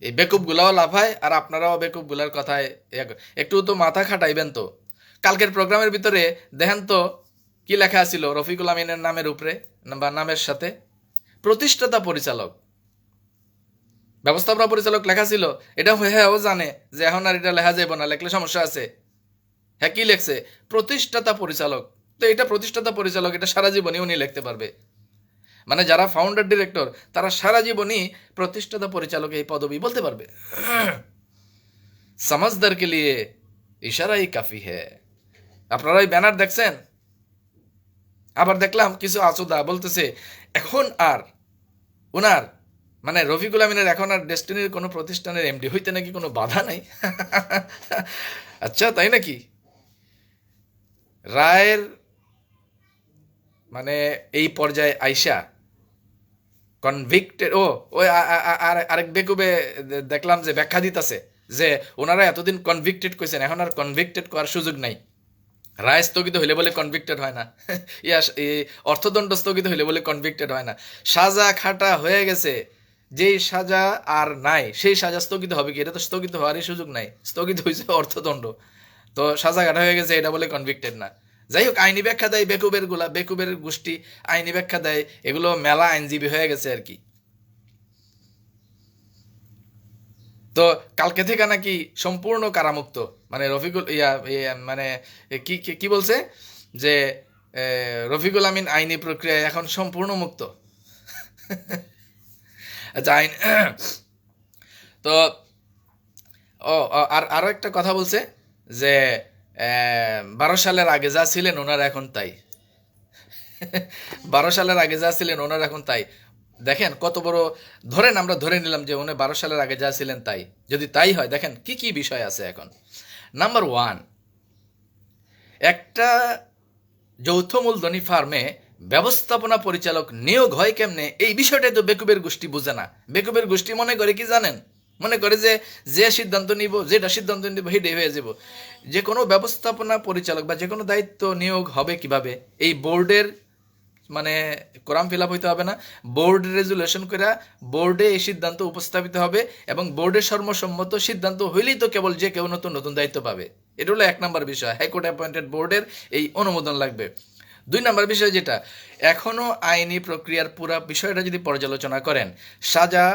এই বেকুব গুলাও লাফায় আর আপনারাও বেকুব গুলার কথায় একটু তো মাথা খাটাইবেন তো। কালকের প্রোগ্রামের ভিতরে দেখেন তো কি লেখা ছিল রফিকুল আমিনের নামের উপরে বা নামের সাথে, প্রতিষ্ঠাতা পরিচালক, ব্যবস্থাপনা পরিচালক লেখা ছিল। এটা হ্যাঁ ও জানে যে এখন আর এটা লেখা যাবে না, লেখলে সমস্যা আছে। হ্যাঁ কি লেখছে? প্রতিষ্ঠাতা পরিচালক। তো এটা প্রতিষ্ঠাতা পরিচালক, এটা সারা জীবনই উনি লিখতে পারবে। মানে যারা ফাউন্ডার ডিরেক্টর তারা সারা জীবনই প্রতিষ্ঠাতা পরিচালক এই পদবি বলতে পারবে। সমাজদার কে লিয়ে ইশারাই কাফি হ্যায়। আপনারা ওই ব্যানার দেখছেন? আবার দেখলাম কিছু আচুদা বলতেছে এখন আর ওনার, মানে রফিকুল আমিনের এখন আর ডেস্টিনির কোনো প্রতিষ্ঠানের এমডি হইতে নাকি কোনো বাধা নাই। আচ্ছা তাই নাকি? রায়ের মানে এই পর্যায়ে আইসা কনভিক্টেড, ওই আরেক বেকুবে দেখলাম যে ব্যাখ্যা দিতেছে যে ওনারা এতদিন কনভিক্টেড কইছেন, এখন আর কনভিক্টেড করার সুযোগ নাই। রায় স্থগিত হইলে বলে কনভিক্টেড হয় না, এই অর্থদণ্ড স্থগিত হইলে বলে কনভিক্টেড হয় না। সাজা খাটা হয়ে গেছে, যেই সাজা আর নাই সেই সাজা স্থগিত হবে কি? এটা তো স্থগিত হওয়ারই সুযোগ নাই, স্থগিত হয়েছে অর্থদণ্ড। তো সাজা খাটা হয়ে গেছে, এটা বলে কনভিক্টেড না। যাই হোক, আইনি ব্যাখ্যা দেয় বেকুবের গোষ্ঠী আইনি ব্যাখ্যা দেয়, এগুলো মেলা আইনজীবী হয়ে গেছে আর কি। তো কালকে থেকে নাকি সম্পূর্ণ কারামুক্ত, মানে রফিকুল মানে কি কি কি বলছে যে রফিকুল আমিন আইনি প্রক্রিয়ায় এখন সম্পূর্ণ মুক্ত। আচ্ছা আইন তো আর আরো একটা কথা বলছে যে 12 সালের আগে যা ছিলেন ওনারা এখন তাই। সালের আগে যা ছিলেন ওনার এখন তাই। দেখেন কত বড়, ধরেন আমরা ধরে নিলাম যে উনি সালের আগে যা ছিলেন তাই, যদি তাই হয় দেখেন কি কি বিষয় আছে এখন। নাম্বার ওয়ান, একটা যৌথ মূলধনী ফার্মে ব্যবস্থাপনা পরিচালক নিয়োগ হয় কেমনে, এই বিষয়টাই তো বেকুবের গোষ্ঠী বুঝে না। বেকুবের গোষ্ঠী মনে করে কি জানেন, মনে করে যে যে সিদ্ধান্ত নিব, যেটা সিদ্ধান্ত নিব সেটাই হয়ে যাব। যে কোনো ব্যবস্থাপনা পরিচালক বা যে কোনো দায়িত্ব নিয়োগ হবে কিভাবে, এই বোর্ডের মানে কোরাম ফিল আপ হইতে হবে না, বোর্ড রেজুলেশন করে বোর্ডে এই সিদ্ধান্ত উপস্থাপিত হবে এবং বোর্ডের সর্বসম্মত সিদ্ধান্ত হইলেই তো কেবল যে কেউ নতুন নতুন দায়িত্ব পাবে। এটা হলো 1 নম্বর বিষয়, হাইকোর্ট অ্যাপয়েন্টেড বোর্ডের এই অনুমোদন লাগবে। 2 নম্বর বিষয় যেটা, এখনো আইনি প্রক্রিয়ার পুরা বিষয়টা যদি পর্যালোচনা করেন, সাজা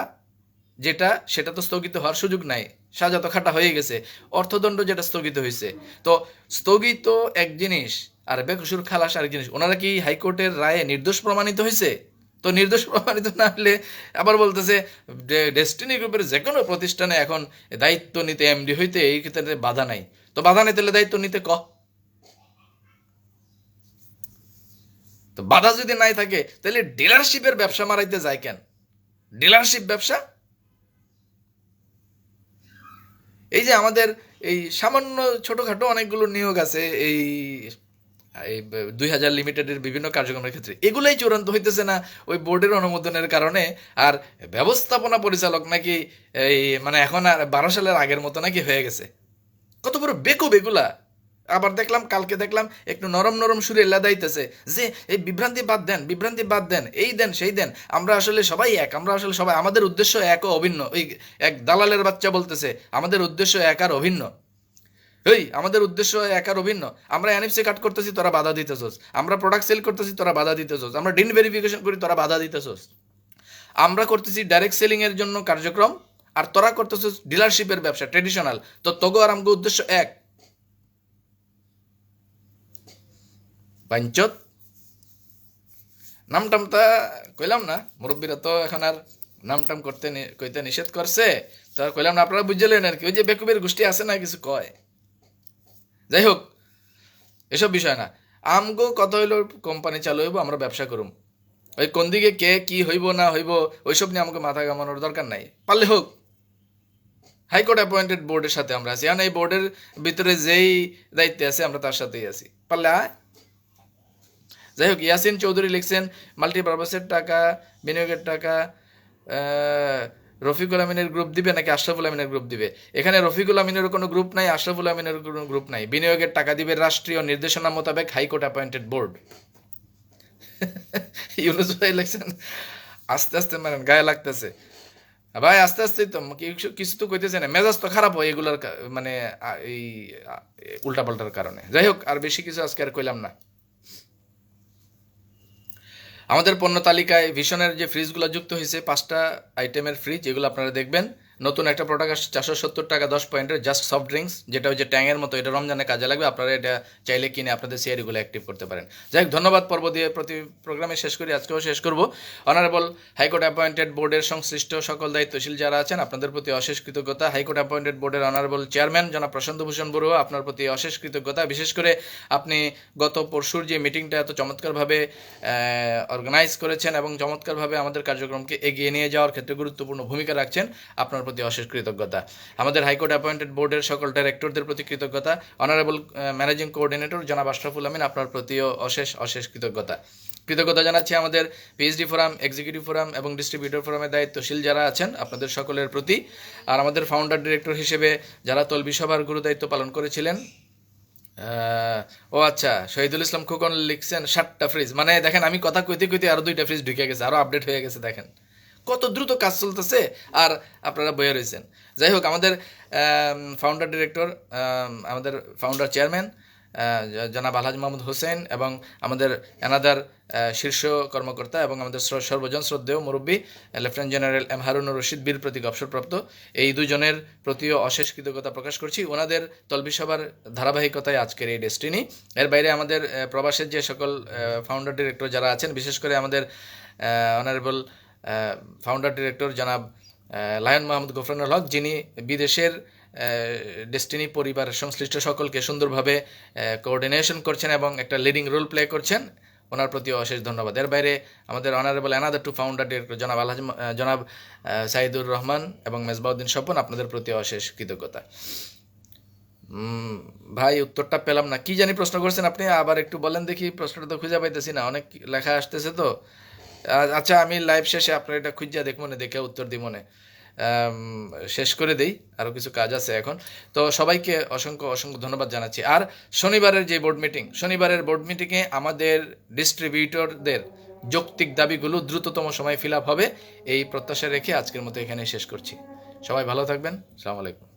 যেটা সেটা তো স্থগিত হওয়ার সুযোগ নাই, সাজা তো খাটা হয়ে গেছে, অর্থদণ্ড যেটা স্থগিত হয়েছে। তো স্থগিত এক জিনিস আর বেকসুর খালাস আরেক জিনিস। ওনারা কি হাইকোর্টের রায়ে নির্দোষ প্রমাণিত হয়েছে? তো নির্দোষ প্রমাণিত না হলে আবার বলতেছে ডেস্টিনি গ্রুপের যে কোনো প্রতিষ্ঠানে এখন দায়িত্ব নিতে, এমডি হইতে এই ক্ষেত্রে বাধা নাই। তো বাধা নিতে হলে দায়িত্ব নিতে তো বাধা যদি নাই থাকে তাহলে ডিলারশিপের ব্যবসা মারাইতে যায় কেন? ডিলারশিপ ব্যবসা, এই যে আমাদের এই সামান্য ছোটখাটো অনেকগুলো নিয়োগ আছে এই এই 2000 লিমিটেডের বিভিন্ন কার্যক্রমের ক্ষেত্রে, এগুলাই চূড়ান্ত হইতেছে না ওই বোর্ডের অনুমোদনের কারণে। আর ব্যবস্থাপনা পরিচালক নাকি এই মানে এখন আর 12 সালের আগের মতো নাকি হয়ে গেছে। কত বড় বেকুব এগুলা! আবার দেখলাম, কালকে দেখলাম একটু নরম নরম সুরে লাদাইতেছে যে এই বিভ্রান্তি বাদ দেন, বিভ্রান্তি বাদ দেন, এই দেন সেই দেন, আমরা আসলে সবাই এক, আমরা আসলে সবাই, আমাদের উদ্দেশ্য এক ও অভিন্ন। ওই এক দালালের বাচ্চা বলতেছে আমাদের উদ্দেশ্য এক আর অভিন্ন। এই আমাদের উদ্দেশ্য এক আর অভিন্ন। আমরা এনএফসি কাট করতেছি, তোরা বাধা দিতেছস। আমরা প্রোডাক্ট সেল করতেছি, তোরা বাধা দিতেছস। আমরা ডিন ভেরিফিকেশন করি, তোরা বাধা দিতেছস। আমরা করতেছি ডাইরেক্ট সেলিং এর জন্য কার্যক্রম, আর তোরা করতেছস ডিলারশিপের ব্যবসা, ট্রেডিশনাল। তো তোগো আর আমগো উদ্দেশ্য এক। পাঞ্চত নামটামটা কইলাম না, মুরব্বীরা তো এখন আর নামটাম করতে কইতে নিষেধ করছে, তো আর কইলাম না, আপনারা বুঝলেন আর কি। ওই যে বেকুবের গোষ্ঠী আছে না, কিছু কয়। যাই হোক, এসব বিষয় না। আমগো কথা হইলো কোম্পানি চালু হইব, আমরা ব্যবসা করুম। ওই কোন দিকে কে কি হইব না হইব ওইসব নিয়ে আমাকে মাথা ঘামানোর দরকার নাই। পারলে হোক। হাইকোর্ট অ্যাপয়েন্টেড বোর্ডের সাথে আমরা আছি, এখন এই বোর্ডের ভিতরে যেই দায়িত্বে আছে আমরা তার সাথেই আছি। পারলে আয়। যাই হোক, ইয়াসিন চৌধুরী লিখছেন মাল্টিপারপাসের টাকা, বিনিয়োগের টাকা রফিকুল আমিনের গ্রুপ দিবে নাকি আশরাফুল আমিনের গ্রুপ দিবে? এখানে রফিকুল আমিনের কোনো গ্রুপ নাই, আশরাফুল আমিনের কোনো গ্রুপ নাই। বিনিয়োগের টাকা দিবে রাষ্ট্রীয় নির্দেশনা মোতাবেক হাইকোর্ট অ্যাপয়েন্টেড বোর্ড। ইউনুস ভাই লিখছেন আস্তে আস্তে মানে গায়ে লাগতেছে ভাই, আস্তে আস্তে তো কিছু তো কইতেছে না, মেজাজ তো খারাপ হয় এগুলার মানে এই উল্টাপাল্টার কারণে। যাই হোক, আর বেশি কিছু আজকে আর কইলাম না। আমাদের পণ্য তালিকায় ভীষণের যে ফ্রিজগুলো যুক্ত হয়েছে, 5টা আইটেমের ফ্রিজ, এগুলো আপনারা দেখবেন। নতুন একটা প্রোডাক্ট আসছে 470 টাকা 10 পয়েন্টের, জাস্ট সফট ড্রিঙ্কস, যেটা ওই যে ট্যাংয়ের মতো, এটা রমজানে কাজে লাগবে। আপনারা এটা চাইলে কিনে আপনাদের সিআরিগুলো অ্যাক্টিভ করতে পারেন। যাই হোক, ধন্যবাদ। পর্ব দিয়ে প্রতি প্রোগ্রামে শেষ করি, আজকেও শেষ করব। অনারেবল হাইকোর্ট অ্যাপয়েন্টেড বোর্ডের সংশ্লিষ্ট সকল দায়িত্বশীল যারা আছেন, আপনাদের প্রতি অশেষ কৃতজ্ঞতা। হাইকোর্ট অ্যাপয়েন্টেড বোর্ডের অনারেবল চেয়ারম্যান জনাব প্রশান্ত ভূষণ বড়ুয়া, আপনার প্রতি অশেষ কৃতজ্ঞতা। বিশেষ করে আপনি গত পরশুর যে মিটিংটা এত চমৎকারভাবে অর্গানাইজ করেছেন এবং চমৎকারভাবে আমাদের কার্যক্রমকে এগিয়ে নিয়ে যাওয়ার ক্ষেত্রে গুরুত্বপূর্ণ ভূমিকা রাখছেন, আপনার প্রতি অশেষ কৃতজ্ঞতা। আমাদের হাইকোর্ট অ্যাপয়েন্টেড বোর্ডের সকল ডাইরেক্টরদের প্রতি কৃতজ্ঞতা। অনারেবল ম্যানেজিং কোঅর্ডিনেটর জনাব আশরাফুল আমিন, আপনার প্রতিও অশেষ অশেষ কৃতজ্ঞতা। কৃতজ্ঞতা জানাচ্ছি আমাদের পিএইচডি ফোরাম, এক্সিকিউটিভ ফোরাম এবং ডিস্ট্রিবিউটর ফোরামের দায়িত্বশীল যারা আছেন, আপনাদের সকলের প্রতি। আর আমাদের ফাউন্ডার ডিরেক্টর হিসেবে যারা তলবি সভার গুরু দায়িত্ব পালন করেছিলেন, ও আচ্ছা, শহীদুল ইসলাম খোকন লিখছেন 7টা ফ্রিজ। মানে দেখেন, আমি কথা কইতে কইতে আরো 2টা ফ্রিজ ঢুকে গেছে, আরো আপডেট হয়ে গেছে। দেখেন কত দ্রুত কাজ চলতেছে, আর আপনারা বয়ে রয়েছেন। যাই হোক, আমাদের ফাউন্ডার ডিরেক্টর, আমাদের ফাউন্ডার চেয়ারম্যান জনাব আলহাজ মাহমুদ হোসেন এবং আমাদের এনাদার শীর্ষ কর্মকর্তা এবং আমাদের সর্বজন শ্রদ্ধেয় মুরব্বী lieutenant general M Harunur Rashid, Bir Protik অবসরপ্রাপ্ত, এই দুজনের প্রতিও অশেষ কৃতজ্ঞতা প্রকাশ করছি। ওনাদের তলবি সভার ধারাবাহিকতায় আজকের এই ডেস্টিনি। এর বাইরে আমাদের প্রবাসের যে সকল ফাউন্ডার ডিরেক্টর যারা আছেন, বিশেষ করে আমাদের অনারেবল ফাউন্ডার ডিরেক্টর জনাব লায়ন মাহমুদ গফরানুল হক, যিনি বিদেশের ডেস্টিনি পরিবার সংশ্লিষ্ট সকলকে সুন্দরভাবে কোঅর্ডিনেশন করছেন এবং একটা লিডিং রোল প্লে করছেন, ওনার প্রতি অশেষ ধন্যবাদ। এর বাইরে আমাদের honourable another two founder director জনাব আলহাজি জনাব সাইদুর রহমান এবং মেজবাউদ্দিন স্বপন, আপনাদের প্রতি অশেষ কৃতজ্ঞতা। ভাই উত্তরটা পেলাম না, কি জানি প্রশ্ন করছেন আপনি, আবার একটু বলেন দেখি, প্রশ্নটা তো খুঁজে পাইতেছি না, অনেক লেখা আসতেছে তো। আচ্ছা আমি লাইভ শেষে আপনার এটা খুঁজে দেখবো না, দেখে উত্তর দিব মনে, শেষ করে দেই, আরও কিছু কাজ আছে এখন। তো সবাইকে অসংখ্য অসংখ্য ধন্যবাদ জানাচ্ছি। আর শনিবারের যে শনিবারের বোর্ড মিটিংয়ে আমাদের ডিস্ট্রিবিউটরদের যৌক্তিক দাবিগুলো দ্রুততম সময়ে ফিল আপ হবে, এই প্রত্যাশা রেখে আজকের মতো এখানে শেষ করছি। সবাই ভালো থাকবেন। আসসালামু আলাইকুম।